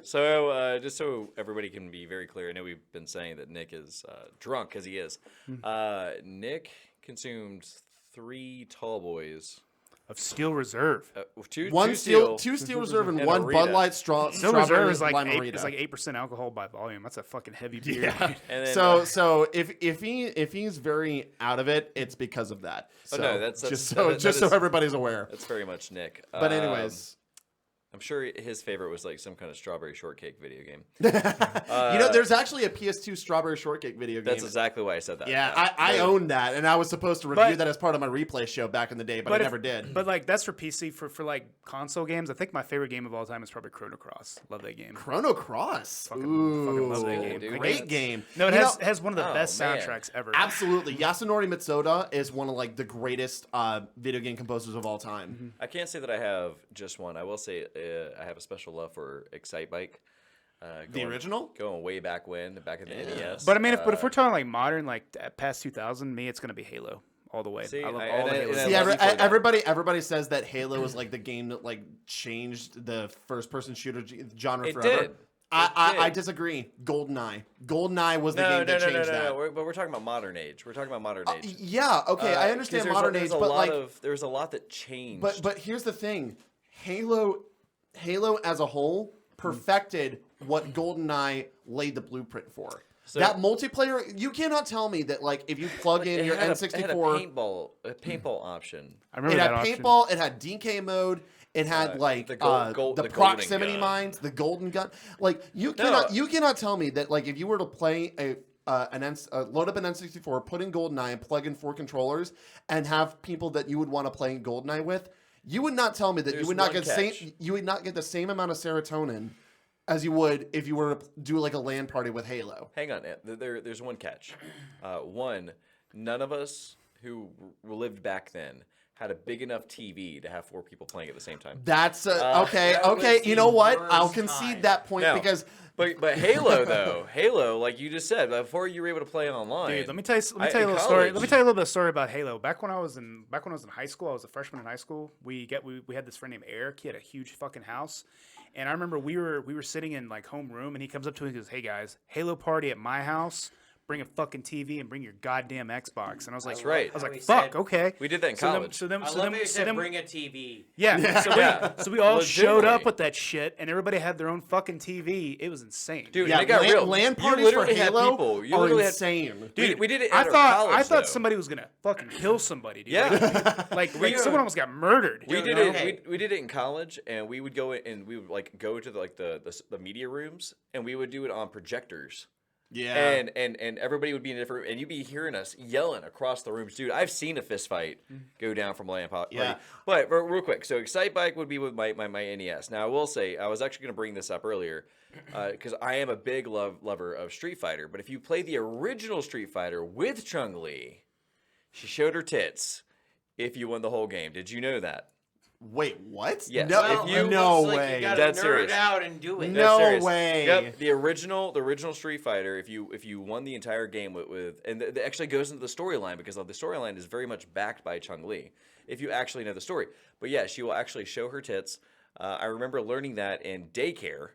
So, just so everybody can be very clear, I know we've been saying that Nick is drunk, because he is. Nick consumed 3 tall boys. Of Steel Reserve. Two steel reserve and And one a Bud Rita. Light Steel strawberry Reserve is like limerita. 8% alcohol by volume. That's a fucking heavy beer. Yeah. dude. And then, So if he's very out of it, it's because of that. Oh, So no, that's- just that so is- everybody's aware. that's very much Nick. But anyways, I'm sure his favorite was like some kind of strawberry shortcake video game. you know, there's actually a PS2 Strawberry Shortcake video game. That's exactly why I said that. Yeah, I own that, and I was supposed to review that as part of my replay show back in the day, but I never did. But like that's for PC. For like console games, I think my favorite game of all time is probably Chrono Cross. Love that game. Chrono Cross, Fucking love that game. dude. great game. No, it You has, know, has one of the Oh, best man. soundtracks ever. absolutely. Yasunori Mitsuda is one of like the greatest video game composers of all time. I can't say that I have just one. I will say I have a special love for Excite Bike. The original? Going way back when, back in the NES. But I mean, if we're talking like modern, like past 2000, me, it's gonna be Halo all the way. See, I love I- all and the I- Halo. and I games. love you for that. Everybody says that Halo is like the game that like changed the first-person shooter genre It forever. did. I did. disagree. GoldenEye. GoldenEye was the No, game that changed that. no. But we're talking about modern age. We're talking about modern age. Yeah, okay, I understand 'cause modern there's age, a but lot like, there's a lot that changed. but here's the thing: Halo as a whole perfected what GoldenEye laid the blueprint for. So- that multiplayer, you cannot tell me that like if you plug in your it had N64, a paintball option. I it remember had that option. paintball, it had DK mode, it had like the the golden proximity gun. mines, the golden gun. Like you cannot tell me that like if you were to play load up an N64, put in GoldenEye, and plug in 4 controllers, and have people that you would want to play GoldenEye with, You would not tell me that There's you would not one get catch. you would not get the same amount of serotonin as you would if you were to do like a LAN party with Halo. Hang on, there's one catch. One, none of us who lived back then had a big enough TV to have 4 people playing at the same time. That's okay. that was Okay, you know the what? worst I'll concede time. that point No. because But Halo though, Halo, like you just said, before you were able to play it online. Dude, let me tell you a in little story. college- Let me tell you a little bit of story about Halo. Back when I was in high school, I was a freshman in high school. We had this friend named Eric. He had a huge fucking house, and I remember we were sitting in like homeroom, and he comes up to me and goes, "Hey guys, Halo party at my house. Bring a fucking TV and bring your goddamn Xbox." And I was like, That's right. I was How like, he "Fuck, said- okay." We did that in So then- college. So then, I so love then, how you so said then, bring a TV. yeah. So we all Legitimately. showed up with that shit, and everybody had their own fucking TV. It was insane, Dude, yeah, it got real. LAN You parties for literally had Halo people. You are literally had- insane. We did it I at our thought college, though. somebody was gonna fucking kill somebody, dude. Yeah. like someone almost got murdered. We Dude, did okay. it. We did it in college, and we would go in, and we would like go to the media rooms, and we would do it on projectors. Yeah. And everybody would be in a different, and you'd be hearing us yelling across the rooms, dude. I've seen a fist fight go down from LAN party. Yeah. But real quick, so Excite Bike would be with my NES. Now I will say, I was actually going to bring this up earlier, because I am a big lover of Street Fighter. But if you play the original Street Fighter with Chun-Li, she showed her tits if you won the whole game. Did you know that? Wait, what? Yes. No, If you- no Looks like way. You gotta That's nerd serious. out and do it. No. That's serious. way. Yep, the original Street Fighter. If you won the entire game with and it actually goes into the storyline because the storyline is very much backed by Chun-Li. If you actually know the story, but yeah, she will actually show her tits. I remember learning that in daycare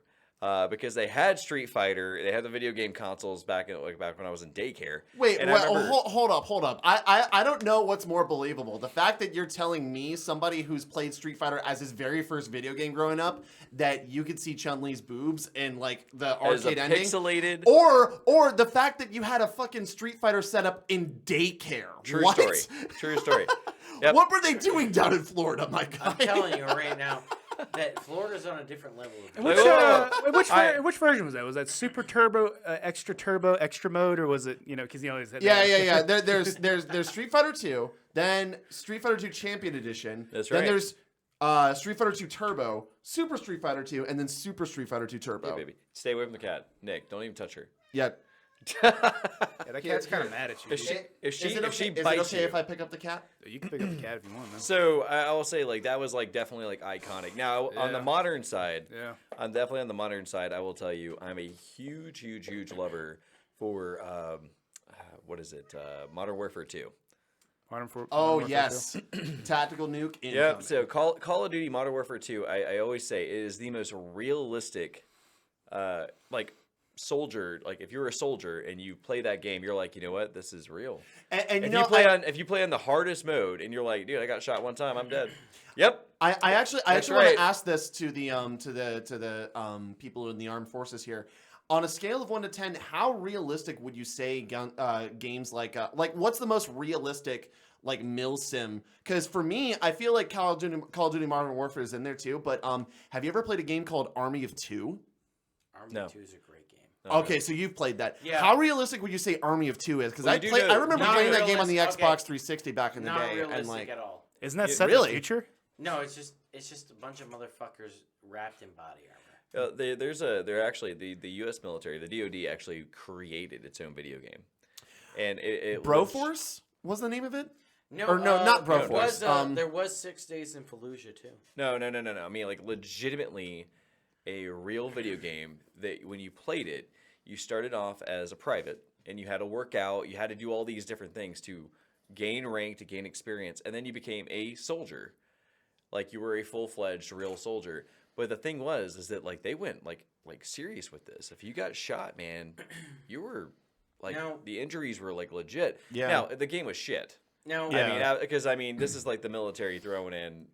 because they had Street Fighter. They had the video game consoles back when I was in daycare. Wait, and I remember- hold up. I don't know what's more believable. The fact that you're telling me, somebody who's played Street Fighter as his very first video game growing up, that you could see Chun-Li's boobs in like the as a arcade ending. pixelated. Or the fact that you had a fucking Street Fighter setup in daycare. True What? story. True story. Yep. What were they doing down in Florida, my guy? I'm telling you right now that Florida's on a different level. Of Which, I- which version was that? Was that Super Turbo, Extra Mode, or was it because you always had Yeah. There's Street Fighter 2, then Street Fighter 2 Champion Edition. That's Then right. there's Street Fighter 2 Turbo, Super Street Fighter 2, and then Super Street Fighter 2 Turbo. Hey, baby, stay away from the cat. Nick, don't even touch her. Yeah. Yeah, that cat's kind of mad at you. If she Is it if she okay bites you, if I pick up the cat? You can pick up the cat if you want, man. so I will say like that was like definitely like iconic. Now on the Yeah. modern side, Yeah. I'm definitely on the modern side. I will tell you, I'm a huge lover for what is it? Modern Warfare 2. Modern Oh Warfare yes, tactical nuke. Incoming. Yep. So Call of Duty Modern Warfare 2, I always say it is the most realistic, like soldier. Like if you're a soldier and you play that game, you're like, you know what, this is real. And If you play on the hardest mode and you're like, dude, I got shot one time, I'm dead. Yep. I actually want right. to ask this to the people in the armed forces here. On a scale of 1 to 10, how realistic would you say games like what's the most realistic like milsim? Because for me, I feel like Call of Duty Modern Warfare is in there too. But have you ever played a game called Army of Two? Army No. 2 is a great game. Okay, so you've played that. Yeah. How realistic would you say Army of Two is? Because Well, I you do know- remember Not playing that game on the realistic, Xbox okay. 360 back in the Not day, realistic and like at all. Isn't that Yeah, set in really? the future? No, it's just a bunch of motherfuckers wrapped in body armor. They're actually the U.S. military, the DoD actually created its own video game, and it Broforce was the name of it. No, Or no, not there Broforce. was, there was 6 Days in Fallujah too. No. I mean, like legitimately, a real video game that when you played it, you started off as a private and you had to work out, you had to do all these different things to gain rank, to gain experience, and then you became a soldier, like you were a full-fledged real soldier. But the thing is that like they went like serious with this. If you got shot, man, you were like No. the injuries were like legit. Yeah. Now the game was shit. No, Yeah. Because this is like the military throwing in.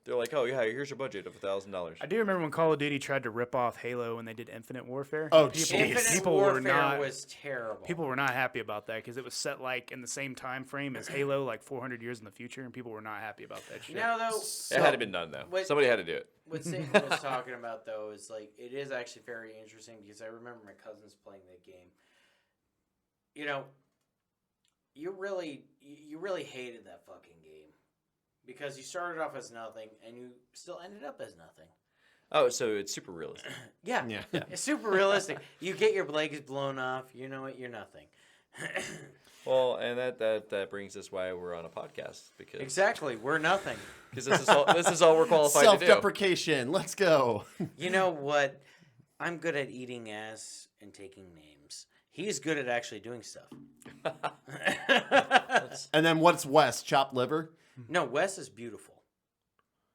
They're like, oh yeah, here's your budget of $1,000. I do remember when Call of Duty tried to rip off Halo when they did Infinite Warfare. Oh, people, jeez. Infinite people Warfare were not was terrible. people were not happy about that because it was set like in the same time frame as Halo, like 400 years in the future, and people were not happy about that shit. Now though, It had to been done though. What- Somebody had to do it. what Satan was talking about though is like it is actually very interesting because I remember my cousins playing that game. You know, you really hated that fucking game because you started off as nothing and you still ended up as nothing. Oh, so it's super realistic. Yeah. It's super realistic. You get your legs blown off. You know what? You're nothing. Well, and that brings us why we're on a podcast because Exactly. We're nothing. this is all we're qualified to do. Self-deprecation. Let's go. You know what? I'm good at eating ass and taking names. He's good at actually doing stuff. And then what's Wes? Chopped liver? No, Wes is beautiful.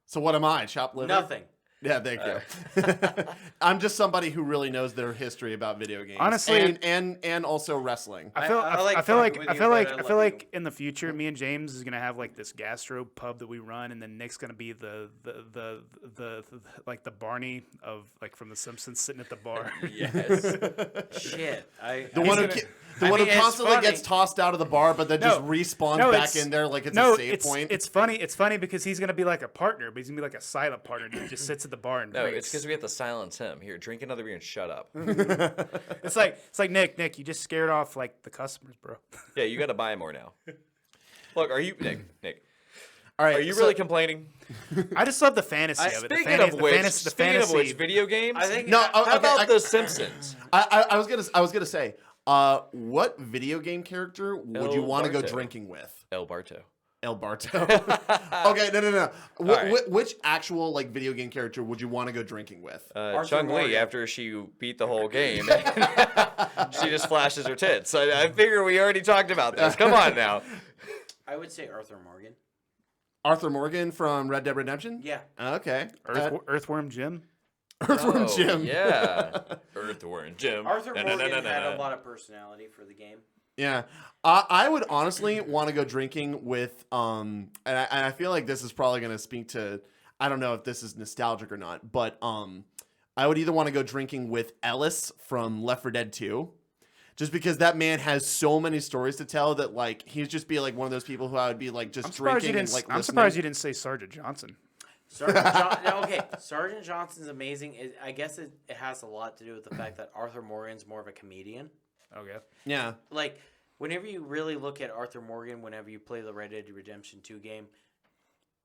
So what am I? Chopped liver? Nothing. Yeah, thank you. I'm just somebody who really knows their history about video games. Honestly- and also wrestling. I feel fucking with you, but I love like you. in the future, me and James is gonna have like this gastro pub that we run, and then Nick's gonna be the like the Barney of like from the Simpsons sitting at the bar. Yes. Shit. The one who it's constantly funny. gets tossed out of the bar, but then just respawns back in there like it's a save point. It's funny. It's funny because he's gonna be like a partner, but he's gonna be like a silent partner. And he just sits at the bar and No, drinks. it's because we have to silence him. Here, drink another beer and shut up. It's like Nick, you just scared off like the customers, bro. Yeah, you got to buy more now. Look, are you Nick? All right, Are you really complaining? I just love the fantasy of it. Speaking of which, video games. I think No, How about The Simpsons? I was gonna say, what video game character would you El want to go Barto. drinking with? El Barto. El Barto. Okay, no. right. Which actual like video game character would you want to go drinking with? Chung Li, Morgan. after she beat the whole game, she just flashes her tits. I figure we already talked about this. Come on now. I would say Arthur Morgan. Arthur Morgan from Red Dead Redemption? Yeah. Okay. Earthworm Jim. Earthworm Oh, Jim. Yeah. Earthworm Jim. Arthur Morgan Na-na-na-na-na. had a lot of personality for the game. Yeah, I would honestly want to go drinking with and I feel like this is probably going to speak to, I don't know if this is nostalgic or not, but I would either want to go drinking with Ellis from Left 4 Dead 2, just because that man has so many stories to tell that like he'd just be like one of those people who I would be like just drinking and like I'm surprised you didn't say Sergeant Johnson. Sergeant Johnson's amazing. I guess it has a lot to do with the fact that Arthur Morgan's more of a comedian. Okay. Yeah. Like, whenever you really look at Arthur Morgan, whenever you play the Red Dead Redemption 2 game,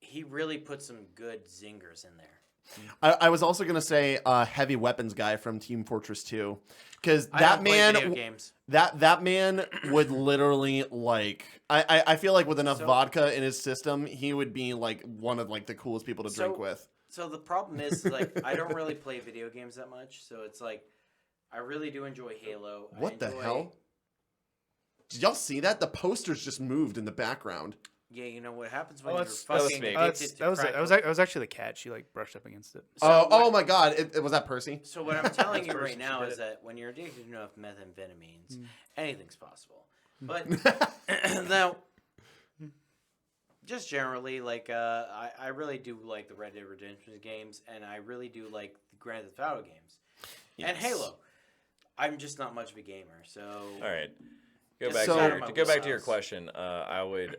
he really puts some good zingers in there. I was also gonna say heavy weapons guy from Team Fortress 2, because I that don't play man video games. that man would literally like I feel like with enough vodka in his system, he would be like one of like the coolest people to drink with. So the problem is like I don't really play video games that much, so it's like I really do enjoy Halo. What the hell? Did y'all see that? The posters just moved in the background. Yeah, you know what happens when Oh, you're that was fucking me. addicted to crack That was actually the cat. She like brushed up against it. Oh my God! It was that Percy? So what I'm telling you That's right first now she did is it. that when you're addicted to enough methamphetamines, anything's possible. But now, just generally, like I really do like the Red Dead Redemption games, and I really do like the Grand Theft Auto games, and Halo. I'm just not much of a gamer, so. All right. Just Go out of back my to your wheelhouse. question. I would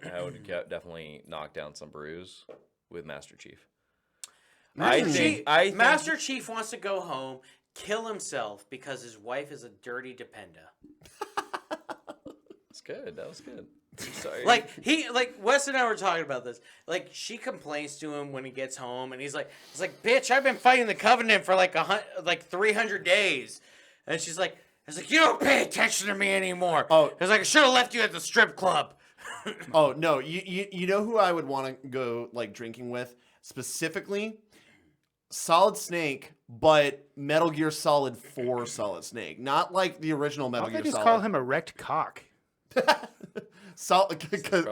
definitely knock down some brews with Master Chief. I think Master Chief wants to go home, kill himself because his wife is a dirty dependa. That's good. That was good. I'm sorry. Like Wes and I were talking about this. Like she complains to him when he gets home, and he's like, bitch, I've been fighting the Covenant for like 300 days, and she's like. It's like, you don't pay attention to me anymore. Oh. It's like, I should have left you at the strip club. Oh no! You know who I would want to go like drinking with specifically? Solid Snake, but Metal Gear Solid 4 Solid Snake, not like the original Metal Why Gear don't they just Solid. call him erect cock? Solid probably because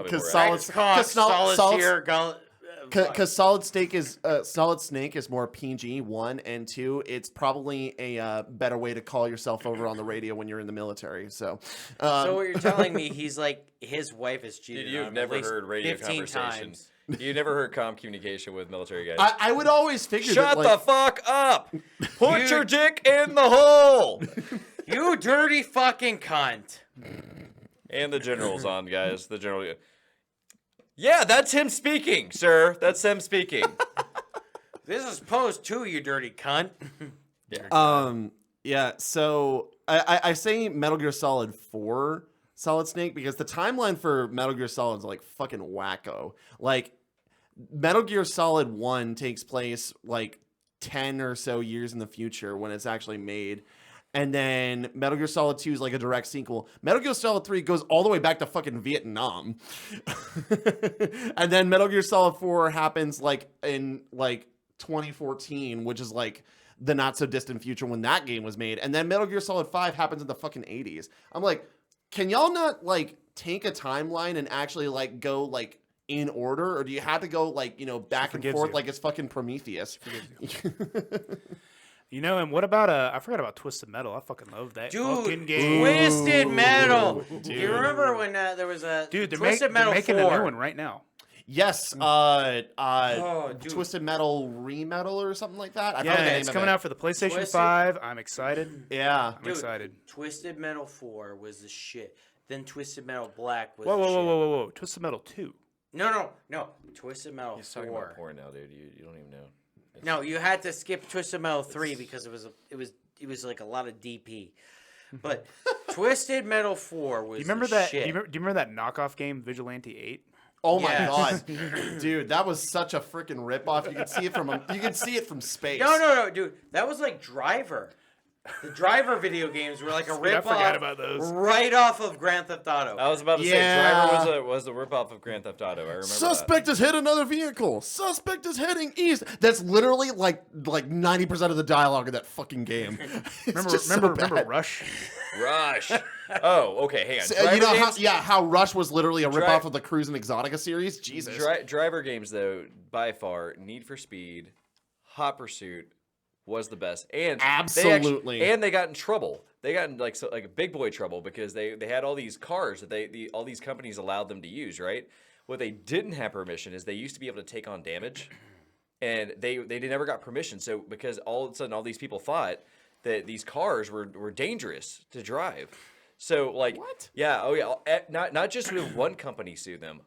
more Solid Snake is more PG 1 and 2. It's probably a better way to call yourself over on the radio when you're in the military. So So what you're telling me, he's like, his wife is cheating You've on him never at least heard radio 15 conversations. times. You never heard communication with military guys. I would always figure Shut that, the like, fuck up! Put your dick in the hole! You dirty fucking cunt. And the general's on, guys. The general. Yeah, that's him speaking, sir. That's him speaking. This is post 2, you dirty cunt. Yeah, so I say Metal Gear Solid 4 Solid Snake because the timeline for Metal Gear Solid is like fucking wacko. Like Metal Gear Solid 1 takes place like 10 or so years in the future when it's actually made. And then Metal Gear Solid 2 is like a direct sequel. Metal Gear Solid 3 goes all the way back to fucking Vietnam. And then Metal Gear Solid 4 happens like in like 2014, which is like the not so distant future when that game was made. And then Metal Gear Solid 5 happens in the fucking 80s. I'm like, can y'all not like take a timeline and actually like go like in order, or do you have to go like, you know, back and forth like it's fucking Prometheus? You know, and what about I forgot about Twisted Metal. I fucking love that fucking game. Twisted Metal. Do you remember when there was a Twisted Metal 4? They're making a new one right now. Yes, Twisted Metal Remetal or something like that. I forgot the name it's of coming it. out for the PlayStation 5. I'm excited. Yeah, I'm excited. Twisted Metal 4 was the shit. Then Twisted Metal Black was Whoa. Twisted Metal 2. No. Twisted Metal He's 4. talking about porn now, dude. You don't even know. No, you had to skip Twisted Metal 3 because it was like a lot of DP. But Twisted Metal 4 was. Do you remember the that? shit. Do you remember that knockoff game, Vigilante 8? Oh my Yes. god, dude, that was such a freaking ripoff. You could see it from space. No, dude, that was like Driver. The Driver video games were like a Dude, I ripoff. forgot about those. Right off of Grand Theft Auto. I was about to say Driver was the ripoff of Grand Theft Auto. I remember Suspect has hit another vehicle. Suspect is heading east. That's literally like 90% of the dialogue of that fucking game. Remember Rush? Rush. Oh, okay. Hang on. You know Driver games- how Rush was literally a ripoff of the Cruise and Exotica series? Jesus. Driver games, though, by far, Need for Speed, Hot Pursuit was the best, and Absolutely. they got in trouble. They got in like a big boy trouble because they had all these cars that all these companies allowed them to use. Right. What they didn't have permission is they used to be able to take on damage, and they never got permission. So because all of a sudden all these people thought that these cars were dangerous to drive. So like What? Yeah. Oh yeah. Not just with one company sued them.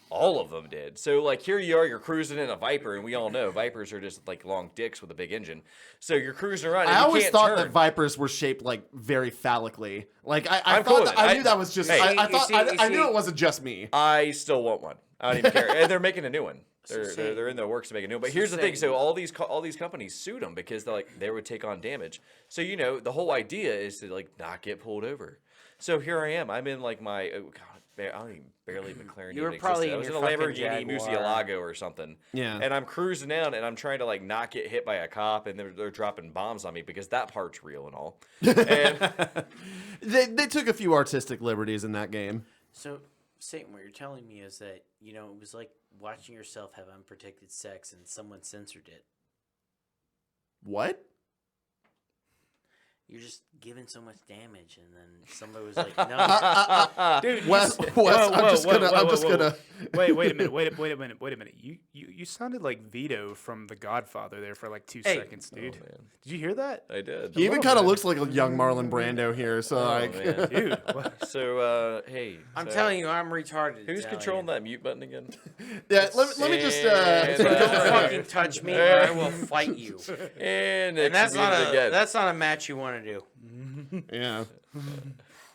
All of them did. So, like, here you are, you're cruising in a Viper, and we all know Vipers are just, like, long dicks with a big engine. So you're cruising around, and I you always can't thought turn. that Vipers were shaped, like, very phallically. Like, I cool thought with that, it. I knew that was just... Hey. I knew it wasn't just me. I still want one. I don't even care. And they're making a new one. They're in the works to make a new one. But here's the thing. So all these companies sued them because they would take on damage. So, you know, the whole idea is to, like, not get pulled over. So here I am. I'm in, like, my... I don't even barely McLaren. You were even probably existed. I was in in a your Lamborghini fucking Jaguar. Murcielago or something. Yeah. And I'm cruising down, and I'm trying to like not get hit by a cop, and they're dropping bombs on me because that part's real and all. And They took a few artistic liberties in that game. So, Satan, what you're telling me is that, you know, it was like watching yourself have unprotected sex and someone censored it. What? You're just giving so much damage, and then somebody was like, "No, Dude, Wes, whoa, I'm just gonna. Wait a minute. You sounded like Vito from The Godfather there for like 2 seconds, dude. man. Did you hear that? I did. He even little kind of bit. looks like a young Marlon Brando here. So like, man. Dude, what? So hey, I'm telling you, I'm retarded." who's Italian. controlling that mute button again? yeah. Let me just. And, Don't fucking touch me, or I will fight you. And And it's muted again. that's not a match you want to do. Yeah.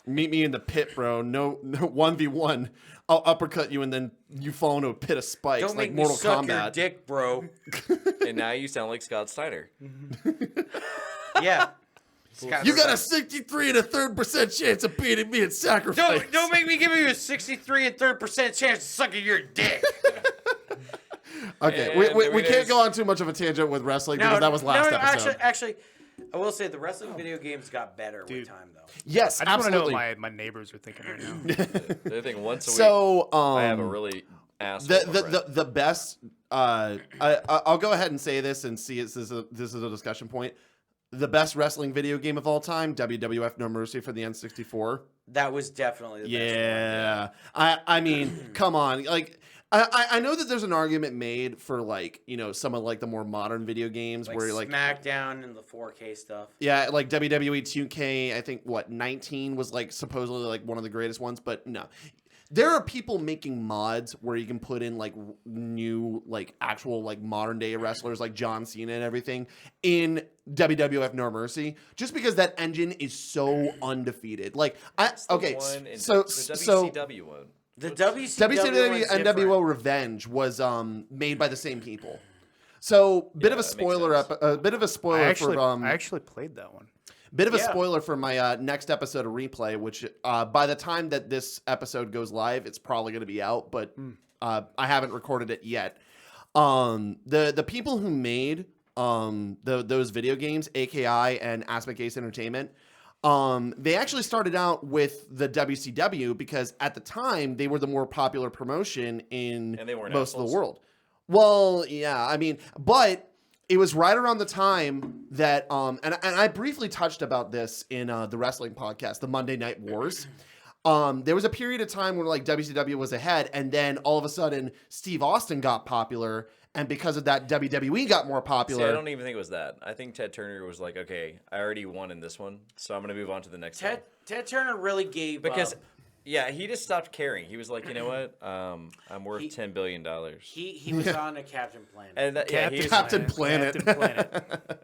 Meet me in the pit, bro. No 1v1. I'll uppercut you and then you fall into a pit of spikes Don't like make me Mortal suck Kombat. your dick, bro. And now you sound like Scott Steiner. Yeah. You got a 63 and a 3% chance of beating me at sacrifice. Don't make me give you a 63 and 3% chance of sucking your dick. Okay, And we can't go on too much of a tangent with wrestling because that was last episode. Actually, I will say the wrestling video games got better with time, though. Yes, I just want to know absolutely. what my neighbors are thinking right now. They think once a week So I have a really asshole. the best. I'll go ahead and say this and see this is a discussion point. The best wrestling video game of all time, WWF No Mercy for the N64. That was definitely the best one. Yeah, I mean, come on, like. I know that there's an argument made for like, you know, some of like the more modern video games Like where like SmackDown and the 4K stuff. yeah, like WWE 2K, I think 19 was like supposedly like one of the greatest ones, but no. There are people making mods where you can put in like new like actual like modern day wrestlers like John Cena and everything in WWF No Mercy just because that engine is so undefeated. Like the okay, one in so the WCW one. The WCW NWO Revenge was made by the same people. So bit of a spoiler a bit of a spoiler I for actually played that one. bit of a spoiler for my next episode of Replay, which by the time that this episode goes live, it's probably going to be out, but I haven't recorded it yet. The people who made those video games, AKI and Aspect Ace Entertainment, they actually started out with the WCW because at the time they were the more popular promotion in most of the world. Well, yeah, I mean, but it was right around the time that, and I briefly touched about this in the wrestling podcast, the Monday Night Wars. There was a period of time where like WCW was ahead, and then all of a sudden Steve Austin got popular, and because of that, WWE got more popular. See, I don't even think it was that. I think Ted Turner was like, okay, I already won in this one, so I'm going to move on to the next one. Ted Turner really gave because up. Yeah, he just stopped caring. He was like, you know what? I'm worth $10 billion. He was on a Captain Planet. And Captain Planet. Captain Planet.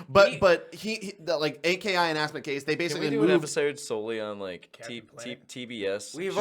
But he like AKI and Aspect Case, they basically Can we do moved. an episode solely on like TBS? We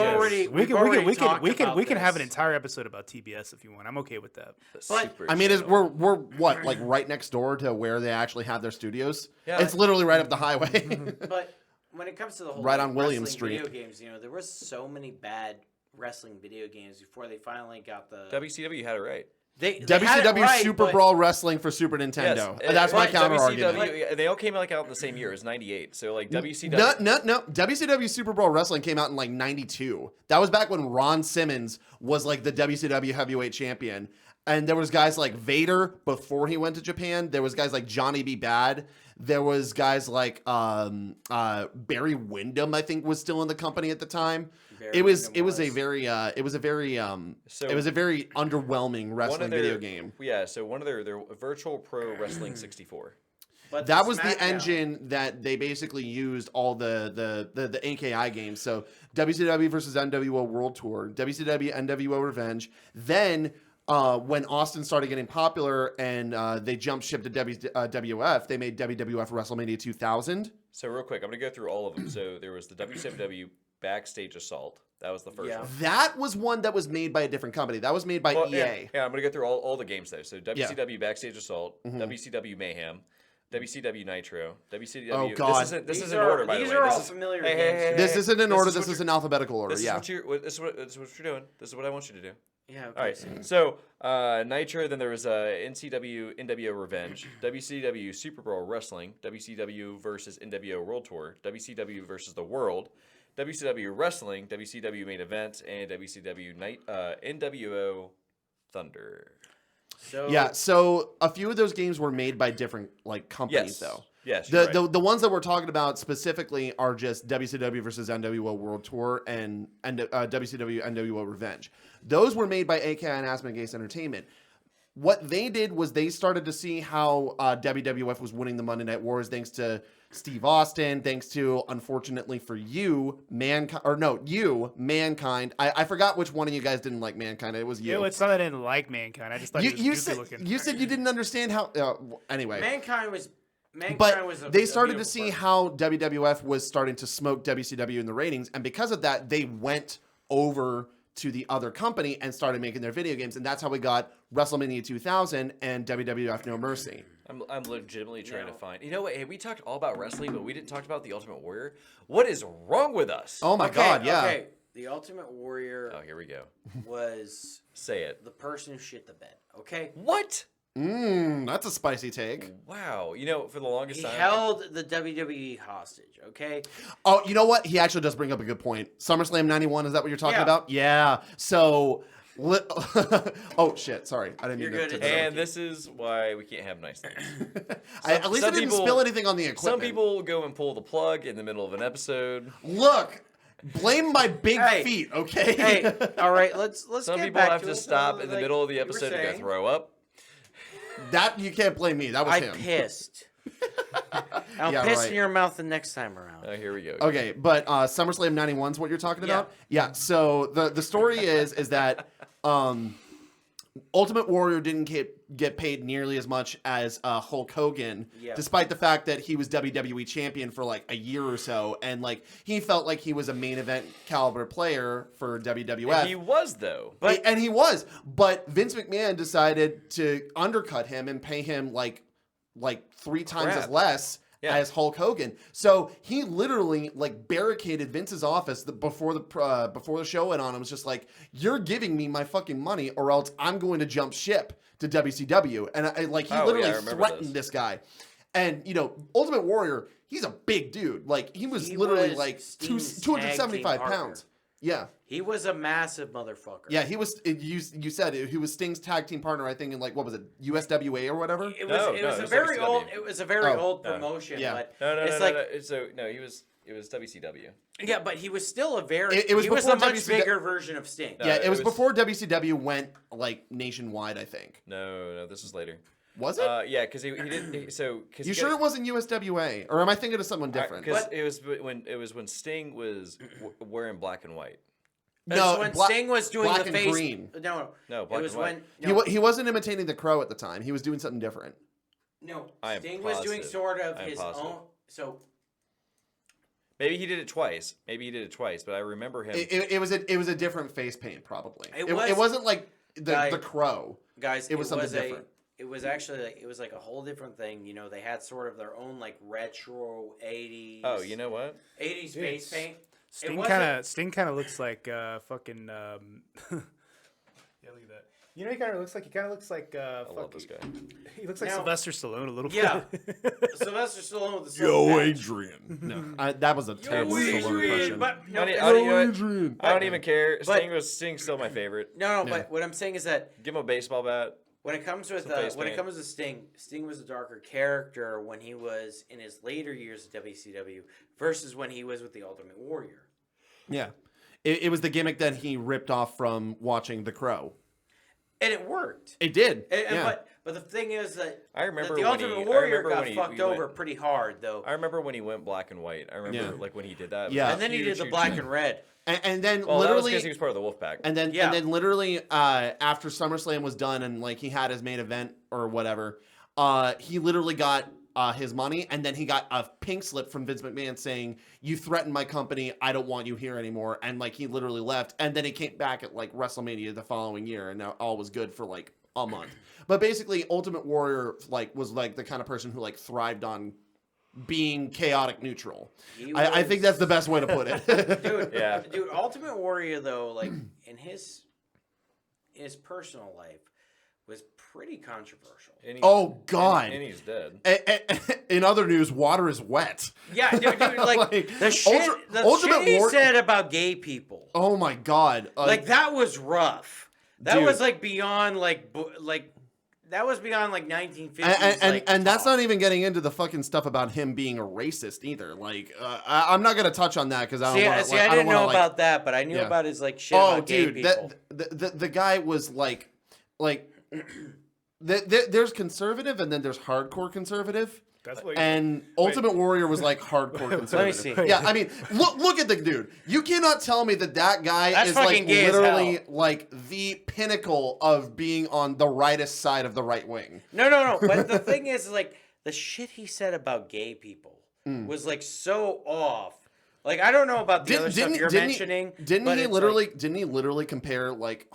can have an entire episode about TBS if you want. I'm okay with that. But I mean, we're what, like right next door to where they actually have their studios? Yeah. It's literally right up the highway. But when it comes to the whole Right on William wrestling Street. video games, there was so many bad wrestling video games before they finally got the WCW had it right. they had it WCW right, Super but- Brawl Wrestling for Super Nintendo. Yes, That's my but counter argument. WCW, they all came out in the same year. It was 98. So like WCW. No. WCW Super Brawl Wrestling came out in like 92. That was back when Ron Simmons was like the WCW heavyweight champion. And there was guys like Vader before he went to Japan. There was guys like Johnny B. Bad. There was guys like Barry Windham, I think, was still in the company at the time. It was a very underwhelming wrestling video game. Yeah, so one of their Virtual Pro Wrestling 64. But That was the SmackDown- engine that they basically used all the AKI games. So WCW versus NWO World Tour, WCW NWO Revenge. Then when Austin started getting popular and they jumped ship to WWF, they made WWF Wrestlemania 2000. So real quick, I'm going to go through all of them. So there was the WCW Backstage Assault. That was the first one. That was one that was made by a different company. That was made by EA. Yeah, I'm going to go through all the games though. So WCW Backstage Assault, WCW Mayhem, WCW Nitro, WCW. Oh, God. This is in order, by the way. These are all familiar games. This isn't in order. This is is in alphabetical order. This Yeah. is what you're doing. This is what I want you to do. Yeah. Okay. All right. So Nitro, then there was NWO Revenge, WCW Super Brawl Wrestling, WCW versus NWO World Tour, WCW versus the World, WCW Wrestling, WCW Main Event, and WCW NWO Thunder. So a few of those games were made by different like companies though. Yes. The ones that we're talking about specifically are just WCW versus NWO World Tour and WCW NWO Revenge. Those were made by AKI and Aspect Ace Entertainment. What they did was they started to see how WWF was winning the Monday Night Wars thanks to Steve Austin, thanks to, unfortunately for you, Mankind. I forgot which one of you guys didn't like Mankind. It was you. It's not that I didn't like Mankind. I just thought he was goofy looking. You said you didn't understand how. Anyway. Mankind was they started to see how WWF was starting to smoke WCW in the ratings, and because of that, they went over to the other company and started making their video games, and that's how we got WrestleMania 2000 and WWF No Mercy. I'm legitimately trying to find. You know what? Hey, we talked all about wrestling, but we didn't talk about the Ultimate Warrior. What is wrong with us? Oh my God! Yeah. Okay. The Ultimate Warrior. Oh, here we go. Was say it. The person who shit the bed. Okay. What? That's a spicy take. Wow. For the longest time. He held the WWE hostage, okay? Oh, you know what? He actually does bring up a good point. SummerSlam 91, is that what you're talking about? Yeah. So, oh, shit. Sorry. I didn't mean to. And this is why we can't have nice things. At least I didn't spill anything on the equipment. Some people go and pull the plug in the middle of an episode. Look. Blame my big feet, okay? Hey, all right. Let's Some get people back have to to it. stop in the middle of the episode to go throw up. That you can't blame me. That was him. I pissed. I'll piss in your mouth the next time around. Oh, here we go. Okay, but SummerSlam 91 is what you're talking about? Yeah. So the story is that Ultimate Warrior didn't get paid nearly as much as Hulk Hogan, Yeah. despite the fact that he was WWE champion for like a year or so, and like he felt like he was a main event caliber player for WWF. He was though. And he was, but Vince McMahon decided to undercut him and pay him like 3 times as less as Hulk Hogan. So he literally like barricaded Vince's office before the show went on. It was just like, "You're giving me my fucking money, or else I'm going to jump ship to WCW." And he literally threatened this guy. And Ultimate Warrior, he's a big dude. Like he was literally like 275 pounds. Yeah. He was a massive motherfucker. Yeah, he was. You said he was Sting's tag team partner. I think in like what was it, USWA or whatever. It was a very old. It was a very old promotion. Yeah. But It was WCW. Yeah, but he was still a very. It was he was before a much WCW bigger version of Sting. Yeah, it was before WCW went like nationwide. I think. No, this was later. Was it? Yeah, because he did. You sure it wasn't USWA, or am I thinking of someone different? Because it was when Sting was wearing black and white. No, when Sting was doing black the and face. green. No, black it was and white. when He wasn't imitating the Crow at the time. He was doing something different. No, I Sting am was doing positive. sort of I am his positive. own. So Maybe he did it twice. But I remember him. It was a different face paint, probably. It it wasn't like the Crow. guys, It was something different. It was actually it was like a whole different thing. They had sort of their own like retro 80s. Oh, you know what? 80s face paint. Sting kind of looks like fucking. Yeah, look at that. He kind of looks like. I love this guy. He looks like Now- Sylvester Stallone a little Yeah, bit. Sylvester Stallone with the silver patch. Adrian. No, that was a terrible Stallone impression. But no, I don't even care. Sting's still my favorite. no. But what I'm saying is that Give him a baseball bat. when it comes with face when it paint. comes to Sting, Sting was a darker character when he was in his later years at WCW versus when he was with the Ultimate Warrior. Yeah, it was the gimmick that he ripped off from watching The Crow. And it worked. It did. But the thing is that I remember the when Ultimate he- I Warrior remember got when he- fucked he over went- pretty hard though. I remember when he went black and white. I remember like when he did that. It was Yeah. a And then he did huge, the huge black thing. and red. And then Well, that was literally, because he was part of the Wolfpack. and then Yeah. literally, after SummerSlam was done and like he had his main event or whatever, he literally got his money, and then he got a pink slip from Vince McMahon saying, "You threatened my company. I don't want you here anymore." And like he literally left, and then he came back at like WrestleMania the following year, and now all was good for like a month. But basically, Ultimate Warrior like was like the kind of person who like thrived on being chaotic neutral. I think that's the best way to put it. Dude, Yeah. dude, Ultimate Warrior though, like in his personal life, was pretty controversial. And he's- Oh, God. And he's dead. In other news, water is wet. Yeah, dude, like, Like, the shit, Ultimate shit he War- said about gay people, Oh my God! like that was rough. That Dude. was like beyond like that was beyond like 1950s. and that's not even getting into the fucking stuff about him being a racist either. Like, I'm not gonna touch on that because I don't want to. I didn't know about that, but I knew Yeah. about his like shit Oh, about gay dude, people. the guy was like, there's conservative and then there's hardcore conservative. That's what. And Ultimate Warrior was like hardcore conservative. see. Yeah, I mean, look at the dude. You cannot tell me that guy That's is like fucking gay as literally hell. like the pinnacle of being on the rightest side of the right wing. No. But the thing is, like, the shit he said about gay people was like so off. Like, I don't know about the other stuff you're mentioning. Didn't but he it's literally compare like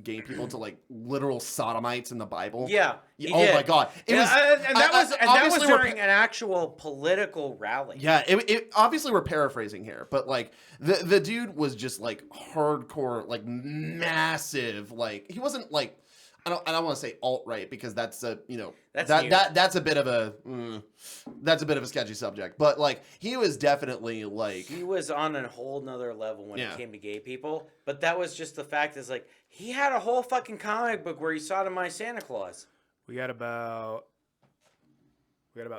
gay people to like literal sodomites in the Bible? Yeah. He Oh did. my God! It And was, that was obviously during an actual political rally. Yeah, it obviously we're paraphrasing here, but like the dude was just like hardcore, like massive. Like he wasn't like I don't want to say alt right because that's a that's a bit of a sketchy subject. But like he was definitely like He was on a whole nother level when Yeah. it came to gay people. But that was just the fact is like he had a whole fucking comic book where he sodomized Santa Claus. We got about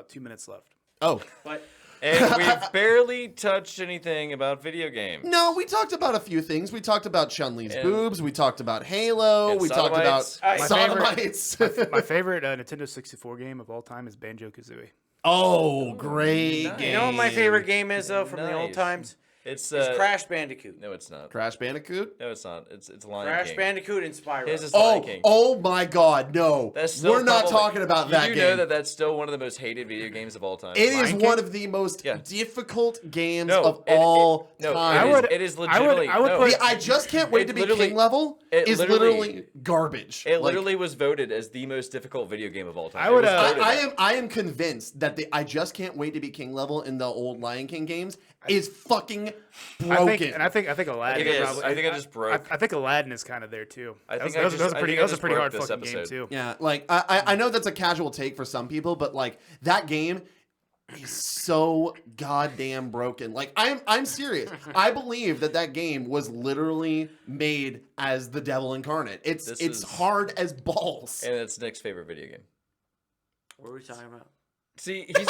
2 minutes left. oh. But And we've barely touched anything about video games. No, we talked about a few things. We talked about Chun-Li's And- boobs. We talked about Halo. and We talked about sodomites. sodomites. My favorite Nintendo 64 game of all time is Banjo-Kazooie. Oh, great Nice. game. you know what my favorite game is though from the old Nice. times? It's Crash Bandicoot. No, it's not. Crash Bandicoot? No, it's not. It's Lion Crash King. Bandicoot and Spyro. His is Lion King. Oh my God, no. That's still We're not probably- talking about that You game. know that that's still one of the most hated video games of all time. It is Lion one King? of the most Yeah. difficult games No, of all no, time. it is legitimately. I would no. put- The I just can't wait It to be literally- king level it is literally garbage. It Like, literally was voted as the most difficult video game of all time. I would, It was voted I am convinced that the I just can't wait to be king level in the old Lion King games is fucking broken. I think Aladdin. It is. Probably, I think it just broke. I think Aladdin is kind of there too. I think that was a pretty broke hard this fucking game episode. too. Yeah, like I know that's a casual take for some people, but like that game is so goddamn broken. Like I'm serious. I believe that game was literally made as the devil incarnate. This It's is- hard as balls. And it's Nick's favorite video game. What are we talking about? See, he's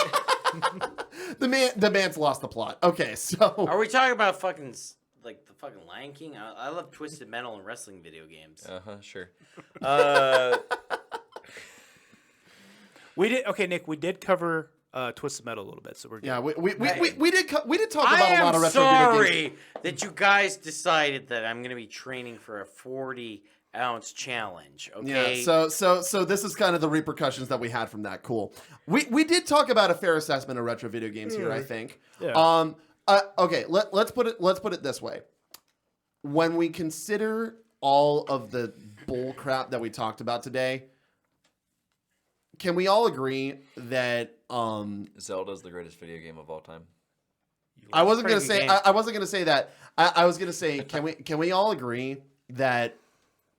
The man's lost the plot. Okay, so Are we talking about fucking like the fucking Lion King? I love Twisted Metal and wrestling video games. sure. We did okay, Nick. We did cover Twisted Metal a little bit, so we're good. yeah, we did talk I about a am lot of retro video games. sorry that you guys decided that I'm going to be training for a 40-ounce challenge. Okay. Yeah, so this is kind of the repercussions that we had from that. Cool. We did talk about a fair assessment of retro video games here, I think. Yeah. Okay, let's put it this way. When we consider all of the bull crap that we talked about today, can we all agree that Zelda's the greatest video game of all time. I wasn't gonna Pretty say good I wasn't gonna say that. I was gonna say can we all agree that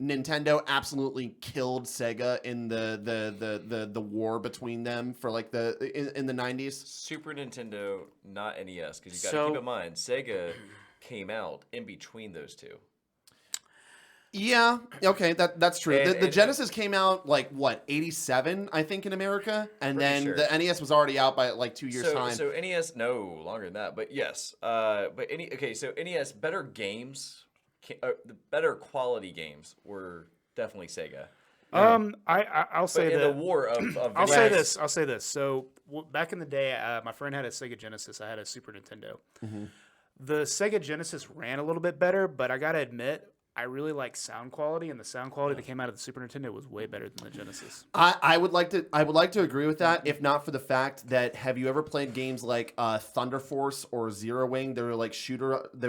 Nintendo absolutely killed Sega in the war between them for like in the 90s? Super Nintendo, not NES, because you got to So- keep in mind Sega came out in between those two. Yeah, okay, that's true. And- The and- Genesis came out like what 87, I think, in America, and Pretty then sure. the NES was already out by like 2 years time. So NES, no longer than that, but yes. So NES better games, the better quality games were definitely Sega. I'll But say in the that. war of I'll say videos- this. I'll say this. So back in the day, my friend had a Sega Genesis. I had a Super Nintendo. The Sega Genesis ran a little bit better, but I gotta admit, I really like sound quality, and the sound quality that came out of the Super Nintendo was way better than the Genesis. I would like to agree with that, if not for the fact that have you ever played games like Thunder Force or Zero Wing? They were like shooters for the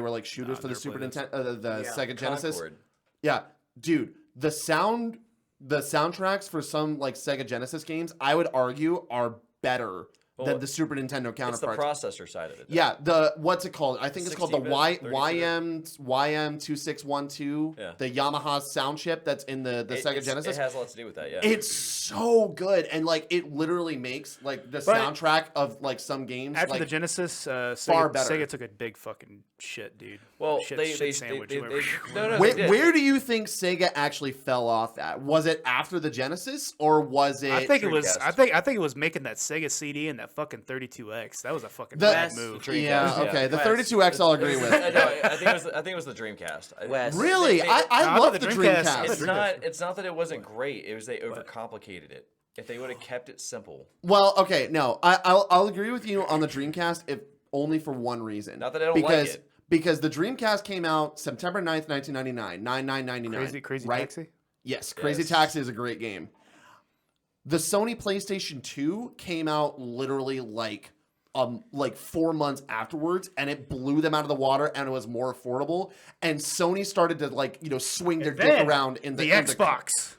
never Super played Nintendo, the Yeah. Sega Genesis. Concord. Yeah, dude, the soundtracks for some like Sega Genesis games, I would argue, are better than the Super Nintendo It's the counterparts. processor side of it. though. Yeah, what's it called? I think it's called the 16-bit, YM2612, Yeah. the Yamaha sound chip that's in the Sega It Genesis. has lots to do with that, yeah. It's so good, and like it literally makes like the soundtrack of like some games After like the Genesis, far better. Sega took a big fucking shit, dude. Well, shit, they sandwich. they- Went, no, Where, they did. where do you think Sega actually fell off at? Was it after the Genesis, or was it? I think it was. Dreamcast. I think it was making that Sega CD and that fucking 32X. That was a fucking The- bad Wes, move. Dreamcast, yeah, yeah. okay. The Wes. 32X, I'll agree with. No, I think it was the Dreamcast. Wes. Really, I I love thought the the Dreamcast. Dreamcast- It's not that it wasn't great. It was they overcomplicated it. If they would have kept it simple. Well, okay, no, I'll agree with you on the Dreamcast, if only for one reason. Not that I don't like it. Because the Dreamcast came out September 9th, 1999, 9/9/99. Crazy right? Taxi. Yes, Crazy Yes. Taxi is a great game. The Sony PlayStation 2 came out literally like 4 months afterwards, and it blew them out of the water, and it was more affordable. And Sony started to swing their dick Then around in the Xbox.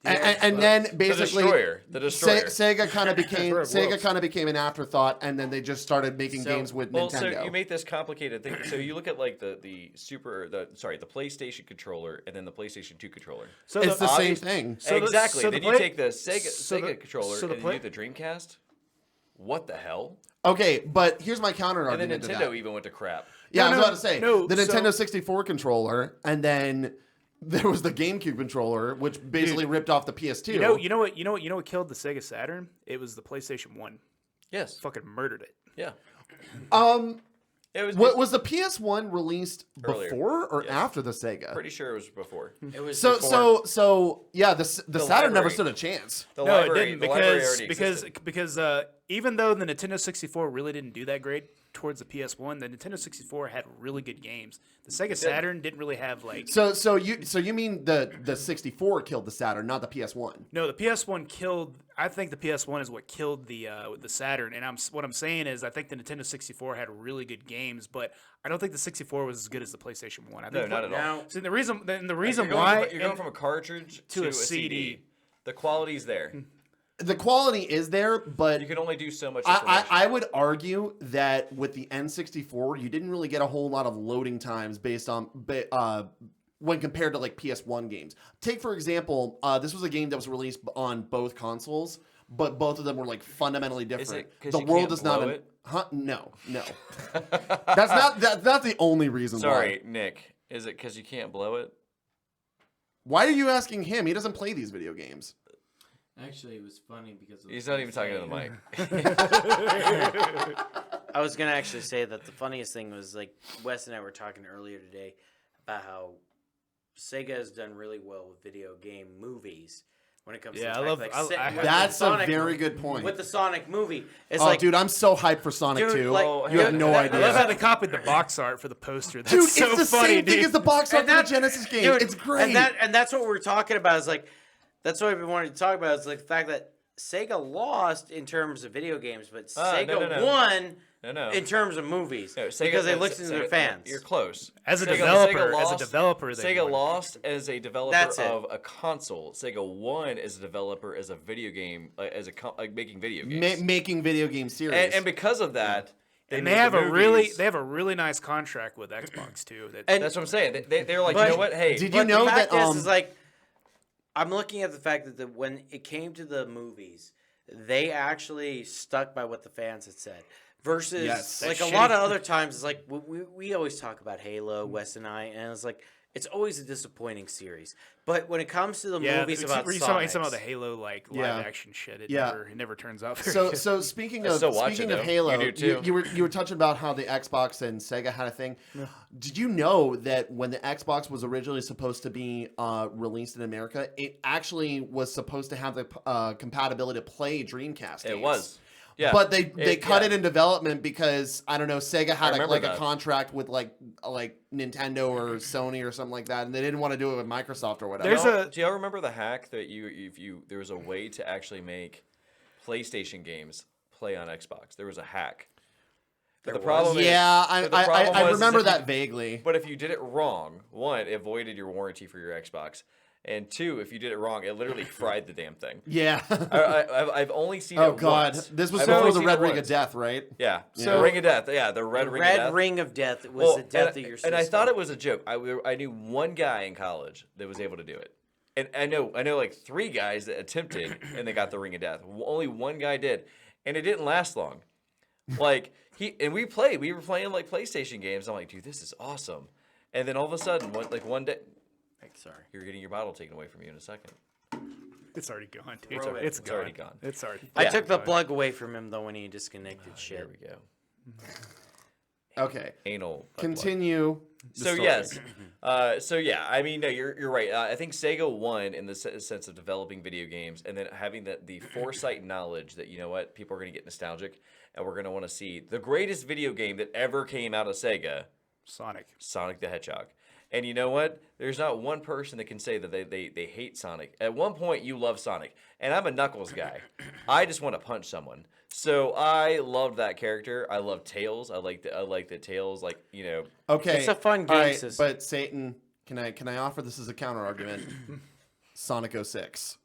and then basically The Destroyer. Sega kind of became Destroyer worlds. an afterthought, and then they just started making games with Nintendo. So you make this complicated thing. So you look at like the PlayStation controller and then the PlayStation 2 controller. So it's the same obvious- thing. So the- exactly. so the Then you play- take the so Sega the- controller so the and play- you do the Dreamcast. What the hell? Okay, but here's my counter And then argument to Nintendo that. even went to crap. Yeah, I was No, about to say no, the so- Nintendo 64 controller, and then there was the GameCube controller, which basically ripped off the PS2. You know what killed the Sega Saturn? It was the PlayStation 1. Yes. Fucking murdered it. Yeah. It was Was the PS1 released Earlier. before or Yes. after the Sega? pretty sure it was before. It was So before. so yeah, the Saturn never library. stood a chance. The No, it library, didn't the library already because existed. even though the Nintendo 64 really didn't do that great towards the PS1, the Nintendo 64 had really good games. The Sega Saturn didn't really have like. So you mean the 64 killed the Saturn, not the PS1? No, the PS1 killed. I think the PS1 is what killed the Saturn. And what I'm saying is, I think the Nintendo 64 had really good games, but I don't think the 64 was as good as the PlayStation 1. I think No, not at all. So the reason You're why going from a cartridge to a CD. The quality's there. The quality is there, but You can only do so much. I would argue that with the N64, you didn't really get a whole lot of loading times based on when compared to like PS1 games. Take for example, this was a game that was released on both consoles, but both of them were like fundamentally different. it 'cause The you world can't is not blow an, it? huh? No. That's not the only reason Sorry, why. Nick. Is it because you can't blow it? Why are you asking him? He doesn't play these video games. Actually, it was funny because He's not even talking to the mic. I was gonna actually say that the funniest thing was like Wes and I were talking earlier today about how Sega has done really well with video game movies when it comes Yeah, to I love- like, I- with I- the That's a Sonic very movie- good point. with the Sonic movie. It's Oh, like, dude, I'm so hyped for Sonic Dude, 2. like, You have no that- idea. I love how they copied the box art for the poster. That's Dude, so it's the funny, same thing dude. as the box art And for the that- Genesis game. dude, It's great. and that's what we're talking about. Is like that's what I've been wanting to talk about. Is like the fact that Sega lost in terms of video games, but Sega no. won No. in terms of movies No, Sega- because they no, listened to their fans. You're close. As a Sega developer, they Sega won. lost as a developer That's it. of a console. Sega won as a developer as a video game, like making video games. Making video game series. And because of that, And made they have the a really movies. they have a really nice contract with Xbox too. That And- That's what I'm saying. They're like, But- you know what? Hey, Did you But know the fact that is like I'm looking at the fact that when it came to the movies, they actually stuck by what the fans had said. Versus Yes. like That's a lot shitty. of other times, it's like we always talk about Halo, Wes and I, and it's like it's always a disappointing series. But when it comes to the movies about you're talking Sonics, about the Halo like Yeah. live action shit. It Yeah. never turns out very So good. so speaking I of still watch speaking it, of though. Halo, You do, too. you were touching about how the Xbox and Sega had a thing. Did you know that when the Xbox was originally supposed to be released in America, it actually was supposed to have the compatibility to play Dreamcast games? it was. Yeah. But they cut yeah. it in development because I don't know, Sega had remember like a that. contract with like Nintendo or Sony or something like that, and they didn't want to do it with Microsoft or whatever. There's Do y'all remember the hack that there was a way to actually make PlayStation games play on Xbox? There was a hack. But the problem is, yeah, but the problem I was, is remember if you- that vaguely. But if you did it wrong, one, it voided your warranty for your Xbox, and two, if you did it wrong, it literally fried the damn thing. Yeah. I've only seen Oh it God, once. this was I've before only the seen Red it Ring of once. Death, right? Yeah, So- the Ring of Death. Yeah, the Red the Ring Red of Death. Ring of Death was Well, the death of your system. and I thought it was a joke. I knew one guy in college that was able to do it, and I know like 3 guys that attempted and they got the Ring of Death. Only one guy did, and it didn't last long. Like we were playing like PlayStation games. I'm like, dude, this is awesome. And then all of a sudden, one day, Sorry. you're getting your bottle taken away from you in a second. it's already gone, dude. Throw it. It's It's already gone. It's already. I Yeah. took the plug away from him though when he disconnected shit. There we go. Okay. Anal. butt plug. Continue. the So story. yes, so yeah, I mean, no, you're right. I think Sega won in the sense of developing video games, and then having the foresight knowledge that, you know what, people are going to get nostalgic, and we're going to want to see the greatest video game that ever came out of Sega, Sonic the Hedgehog. And you know what? There's not one person that can say that they hate Sonic. At one point, you love Sonic, and I'm a Knuckles guy. I just want to punch someone. So I loved that character. I love Tails. I like the Tails, like, you know. Okay. It's a fun All game right, system. but Satan, can I offer this as a counter argument? Sonic 06.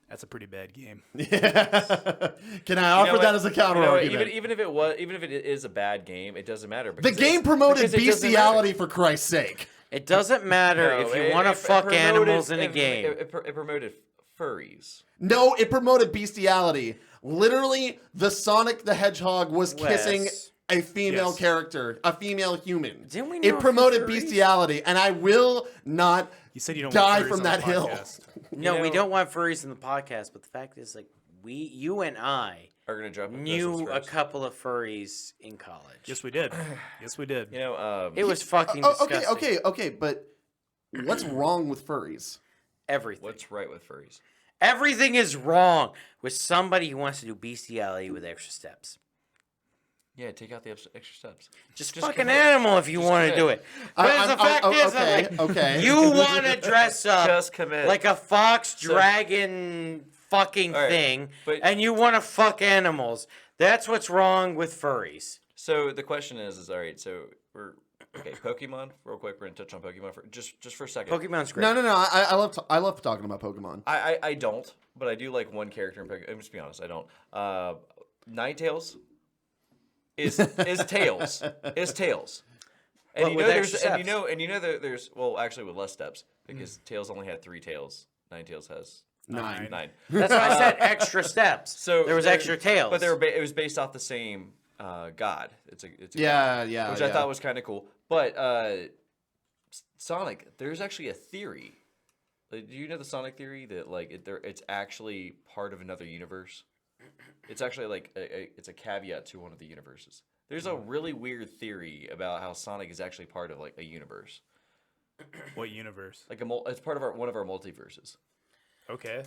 That's a pretty bad game. Can I You know offer what? that as a counter You know what? argument? Even if it is a bad game, it doesn't matter. The because game it's- promoted because it doesn't matter. bestiality, for Christ's sake. It doesn't matter No, if you it- want to it fuck promoted- animals in a it- game. It promoted furries. No, it promoted bestiality. Literally, the Sonic the Hedgehog was kissing Wes. a female Yes. character, a female human. Didn't we know a It few promoted furries? bestiality, and I will not You said you don't die want furries from on that the hill. podcast. No, You we know- don't want furries in the podcast, but the fact is, like, you and I Are gonna drop knew a couple of furries in college. Yes, we did. Yes, we did. You know, It was fucking Oh, disgusting. okay, but what's wrong with furries? Everything. what's right with furries? Everything is wrong with somebody who wants to do bestiality with extra steps. Yeah, take out the extra steps. Just Just fucking commit. animal if you Just want to commit. do it. Because the fact is, that, okay. you want to dress up Just commit. like a fox dragon fucking All right, thing, but- and you want to fuck animals. That's what's wrong with furries. So the question is all right. So we're okay. Pokemon, real quick. We're gonna touch on Pokemon for just for a second. Pokemon's great. No. I love talking about Pokemon. I don't, but I do like one character in Pokemon. Let's be honest, I don't. Ninetales is Tails. Is Tails. And But you with know there's extra and you know that there's well actually with less steps because Tails only had 3 tails. Ninetales has 9. 9. That's why I said extra steps. So there was extra tails. But it was based off the same god. It's a Yeah, god, yeah. which yeah. I thought was kind of cool. But Sonic, there's actually a theory. Like, do you know the Sonic theory that like it's actually part of another universe? It's actually like it's a caveat to one of the universes. There's a really weird theory about how Sonic is actually part of like a universe. What universe? Like it's part of one of our multiverses. Okay.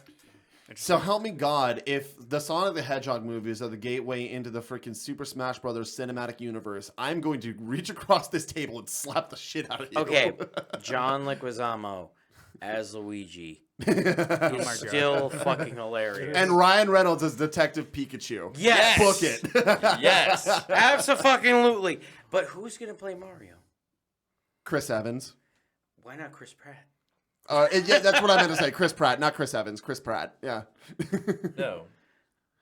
So help me God, if the Sonic the Hedgehog movies are the gateway into the freaking Super Smash Brothers cinematic universe, I'm going to reach across this table and slap the shit out of you. Okay, John Leguizamo as Luigi Oh is my still fucking hilarious. And Ryan Reynolds as Detective Pikachu. Yes! Book it. Yes. Abso-fucking-lutely. But who's gonna play Mario? Chris Evans. Why not Chris Pratt? Yeah, that's what I meant to say. Chris Pratt, not Chris Evans. Chris Pratt. Yeah. No.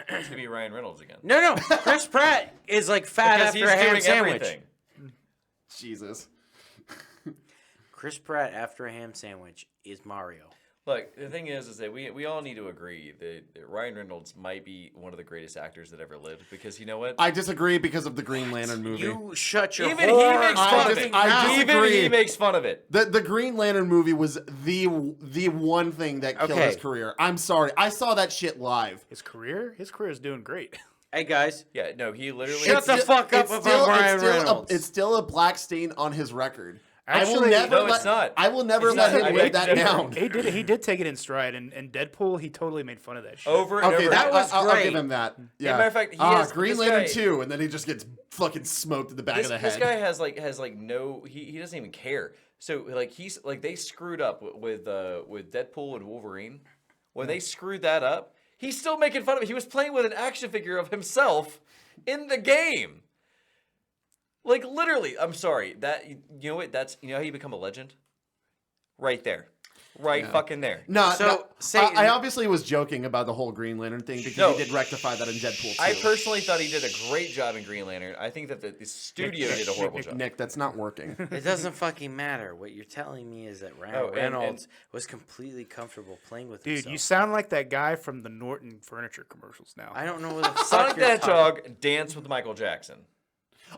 It's gonna be Ryan Reynolds again. No, Chris Pratt is like fat Because after he's a ham doing sandwich. everything. Jesus. Chris Pratt after a ham sandwich is Mario. Look, the thing is that we all need to agree that Ryan Reynolds might be one of the greatest actors that ever lived because you know what? I disagree because of the Green Lantern movie. You shut your Even he whore makes fun of fucking it. I mouth. disagree. Even he makes fun of it. The Green Lantern movie was the one thing that killed Okay. his career. I'm sorry. I saw that shit live. His career is doing great. Hey guys, Yeah, no, he literally. Shut the fuck up about Ryan Reynolds. It's still a black stain on his record. Actually, no, it's not. I will never It's let not. him I live beg that to differ. down. He did take it in stride, and Deadpool he totally made fun of that shit. over and Okay, over. that was I'll great. give him that. Yeah. matter of fact, he has- Green this Lantern guy- 2, and then he just gets fucking smoked in the back of the head. This guy has like no. He doesn't even care. So like he's like they screwed up with Deadpool and Wolverine. When they screwed that up, he's still making fun of it. He was playing with an action figure of himself in the game. Like literally, I'm sorry. That you know what? That's you know how you become a legend? Right there. Right fucking there. No, So, no, Satan- I obviously was joking about the whole Green Lantern thing because No. he did rectify that in Deadpool 2. I personally thought he did a great job in Green Lantern. I think that the studio did a horrible job. Nick, that's not working. It doesn't fucking matter. What you're telling me is that Ryan Oh, and- Reynolds was completely comfortable playing with Dude, himself. you sound like that guy from the Norton furniture commercials now. I don't know what the fuck Sonic the you're talking- Hedgehog danced with Michael Jackson.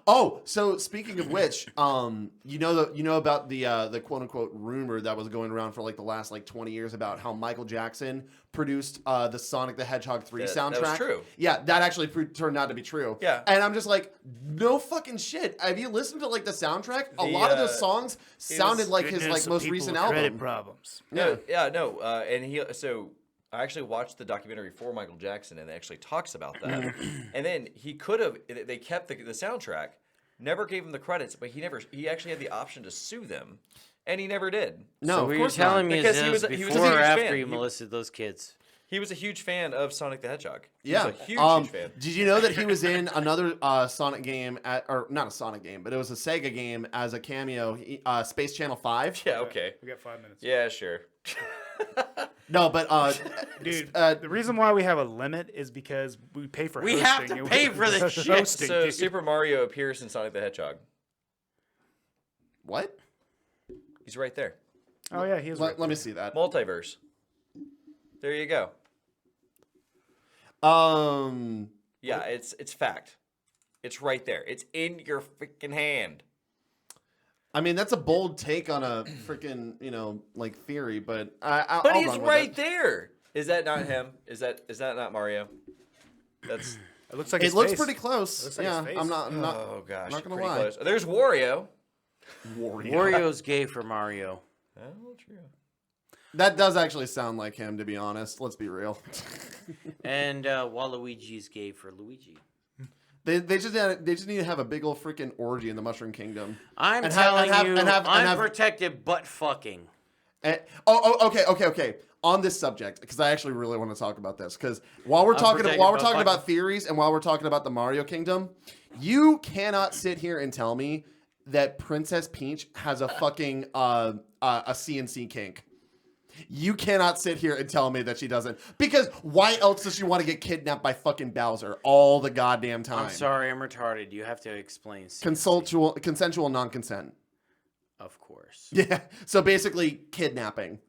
Oh, so speaking of which, you know about the quote unquote rumor that was going around for like the last like 20 years about how Michael Jackson produced the Sonic the Hedgehog 3 soundtrack. That was true. Yeah, that actually turned out to be true. Yeah. And I'm just like, no fucking shit. Have you listened to like the soundtrack? A The, lot of those songs sounded like his Goodness like of most people recent with credit album. problems. No, and he so I actually watched the documentary for Michael Jackson and it actually talks about that. And then he could have they kept the soundtrack, never gave him the credits, but he actually had the option to sue them, and he never did. No, So of what you're course telling not. me Because is he this was a before huge or after fan. you He- molested those kids? He was a huge fan of Sonic the Hedgehog. He Yeah, was a huge fan. Did you know that he was in another Sonic game, or not a Sonic game, but it was a Sega game as a cameo, Space Channel 5? Yeah, okay. We got 5 minutes. Yeah, sure. No, but Dude, uh, the reason why we have a limit is because we pay for We hosting. have to pay for this shit. Hosting, So dude. Super Mario appears in Sonic the Hedgehog. what? He's right there. Oh yeah, he is. Let me see that. Multiverse. There you go. Yeah, it's fact. It's right there. It's in your freaking hand. I mean, that's a bold take on a freaking, like theory, but I'll But he's run with right it. there. Is that not him? Is that not Mario? That's It looks like It his looks face. pretty close. looks like Yeah, his face. I'm not. oh gosh, not gonna pretty lie. close. There's Wario. Wario. Wario's gay for Mario. Oh, true. That does actually sound like him, to be honest. Let's be real. And Waluigi's gay for Luigi. They just need to have a big old freaking orgy in the Mushroom Kingdom. I'm And telling have- you, and have- unprotected butt fucking. Okay. On this subject, because I actually really want to talk about this, because while we're talking about theories and while we're talking about the Mario Kingdom, you cannot sit here and tell me that Princess Peach has a fucking a CNC kink. You cannot sit here and tell me that she doesn't, because why else does she want to get kidnapped by fucking Bowser all the goddamn time? I'm sorry, I'm retarded. You have to explain. Consensual non-consent. Of course. Yeah. So basically, kidnapping.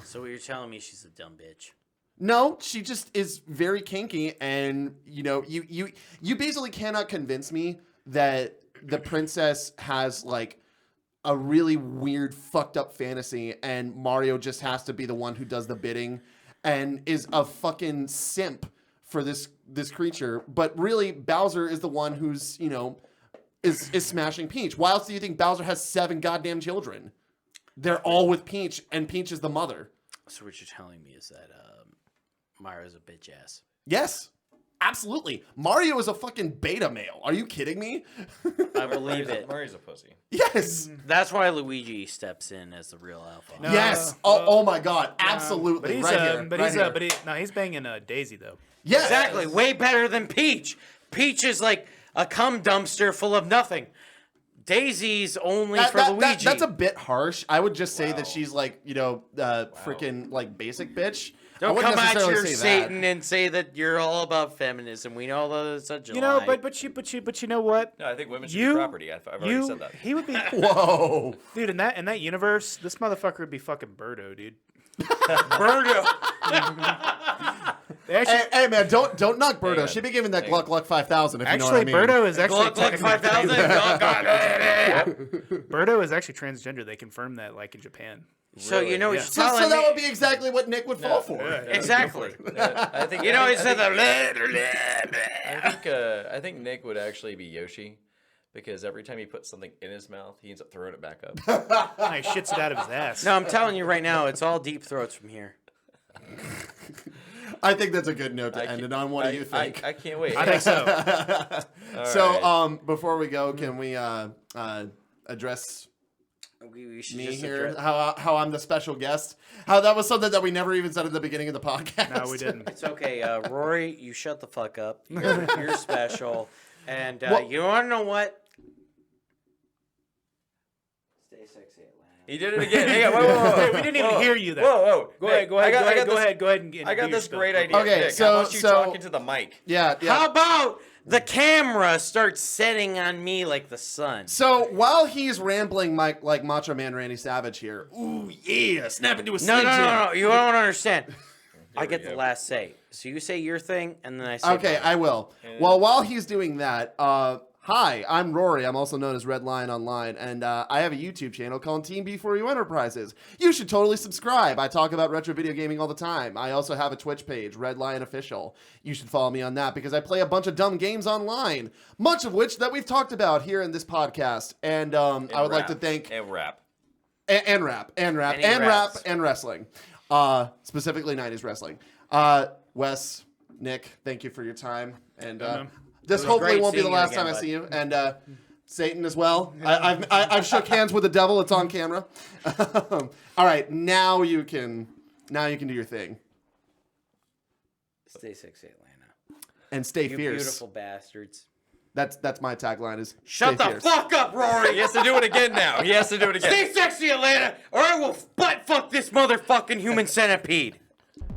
So what you're telling me, she's a dumb bitch. No, she just is very kinky, and you basically cannot convince me that the princess has like a really weird, fucked up fantasy, and Mario just has to be the one who does the bidding, and is a fucking simp for this creature. But really, Bowser is the one who's is smashing Peach. Why else do you think Bowser has 7 goddamn children? They're all with Peach, and Peach is the mother. So what you're telling me is that Mario's a bitch ass. Yes, absolutely. Mario is a fucking beta male. Are you kidding me? I believe it. Mario's a pussy. Yes. That's why Luigi steps in as the real alpha. No. Yes. Oh my God. Absolutely. He's banging Daisy though. Yes. Exactly. Way better than Peach. Peach is like a cum dumpster full of nothing. Daisy's only for Luigi. That's a bit harsh. I would just say that she's like, freaking like basic bitch. Don't I wouldn't come at necessarily your say Satan that. and say that you're all about feminism. We know that it's such a lie. But you know what? No, I think women should be property. I've already said that. He would be. Whoa. Dude, in that universe, this motherfucker would be fucking Birdo, dude. Birdo. They actually, Hey man, don't knock Birdo. Hang on. She'd be giving that Hang on. Gluck 5000 if you know what I actually, mean. Birdo is actually Gluck 5000. Birdo is actually transgender. They confirmed that, like in Japan. So you know what you're So telling that me. would be exactly what Nick would fall for. Exactly. I think You know, he said I think Nick would actually be Yoshi, because every time he puts something in his mouth, he ends up throwing it back up. He shits it out of his ass. No, I'm telling you right now, it's all deep throats from here. I think that's a good note to end it on. What do you think? I can't wait. I think so. So, before we go, can we address We should me just here? address- How I'm the special guest? How that was something that we never even said at the beginning of the podcast. No, we didn't. It's okay, Rory. You shut the fuck up. You're special, and Well- you want to know what? Stay sexy, Atlanta. He did it again. Hang on, whoa. Hey, we didn't even hear you then. Whoa. Go Nick, ahead. Go ahead. I I got this great idea. Okay, Nick, so- how about you so- talking to the mic? Yeah. How about the camera starts setting on me like the sun? So while he's rambling like Macho Man Randy Savage here, ooh yeah, snap into a No, Slim Jim. no. You don't understand. I get we the go. last say. So you say your thing, and then I say Okay, mine. I will. Well, while he's doing that, hi, I'm Rory. I'm also known as Red Lion Online, and I have a YouTube channel called Team B4U Enterprises. You should totally subscribe. I talk about retro video gaming all the time. I also have a Twitch page, Red Lion Official. You should follow me on that because I play a bunch of dumb games online, much of which that we've talked about here in this podcast. And I would like to thank And rap. and rap And he rap raps. and wrestling, specifically 90s wrestling. Wes, Nick, thank you for your time, and this was hopefully great won't be the seeing you last again, time I bud. see you, and Satan as well. I've shook hands with the devil. It's on camera. All right, now you can do your thing Stay sexy, Atlanta. and stay You fierce. beautiful bastards. That's my tagline. Is Shut stay the fierce. fuck up, Rory. He has to do it again now. He has to do it again. Stay sexy, Atlanta, or I will butt fuck this motherfucking human centipede.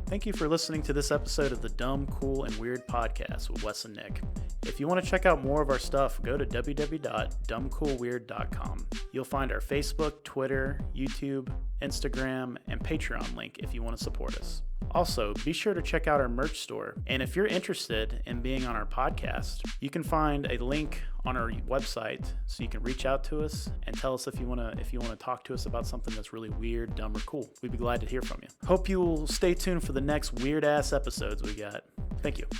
Thank you for listening to this episode of the Dumb, Cool, and Weird podcast with Wes and Nick. If you want to check out more of our stuff, go to www.dumbcoolweird.com. You'll find our Facebook, Twitter, YouTube, Instagram, and Patreon link if you want to support us. Also, be sure to check out our merch store. And if you're interested in being on our podcast, you can find a link on our website so you can reach out to us and tell us if you want to talk to us about something that's really weird, dumb, or cool. We'd be glad to hear from you. Hope you will stay tuned for the next weird ass episodes we got. Thank you.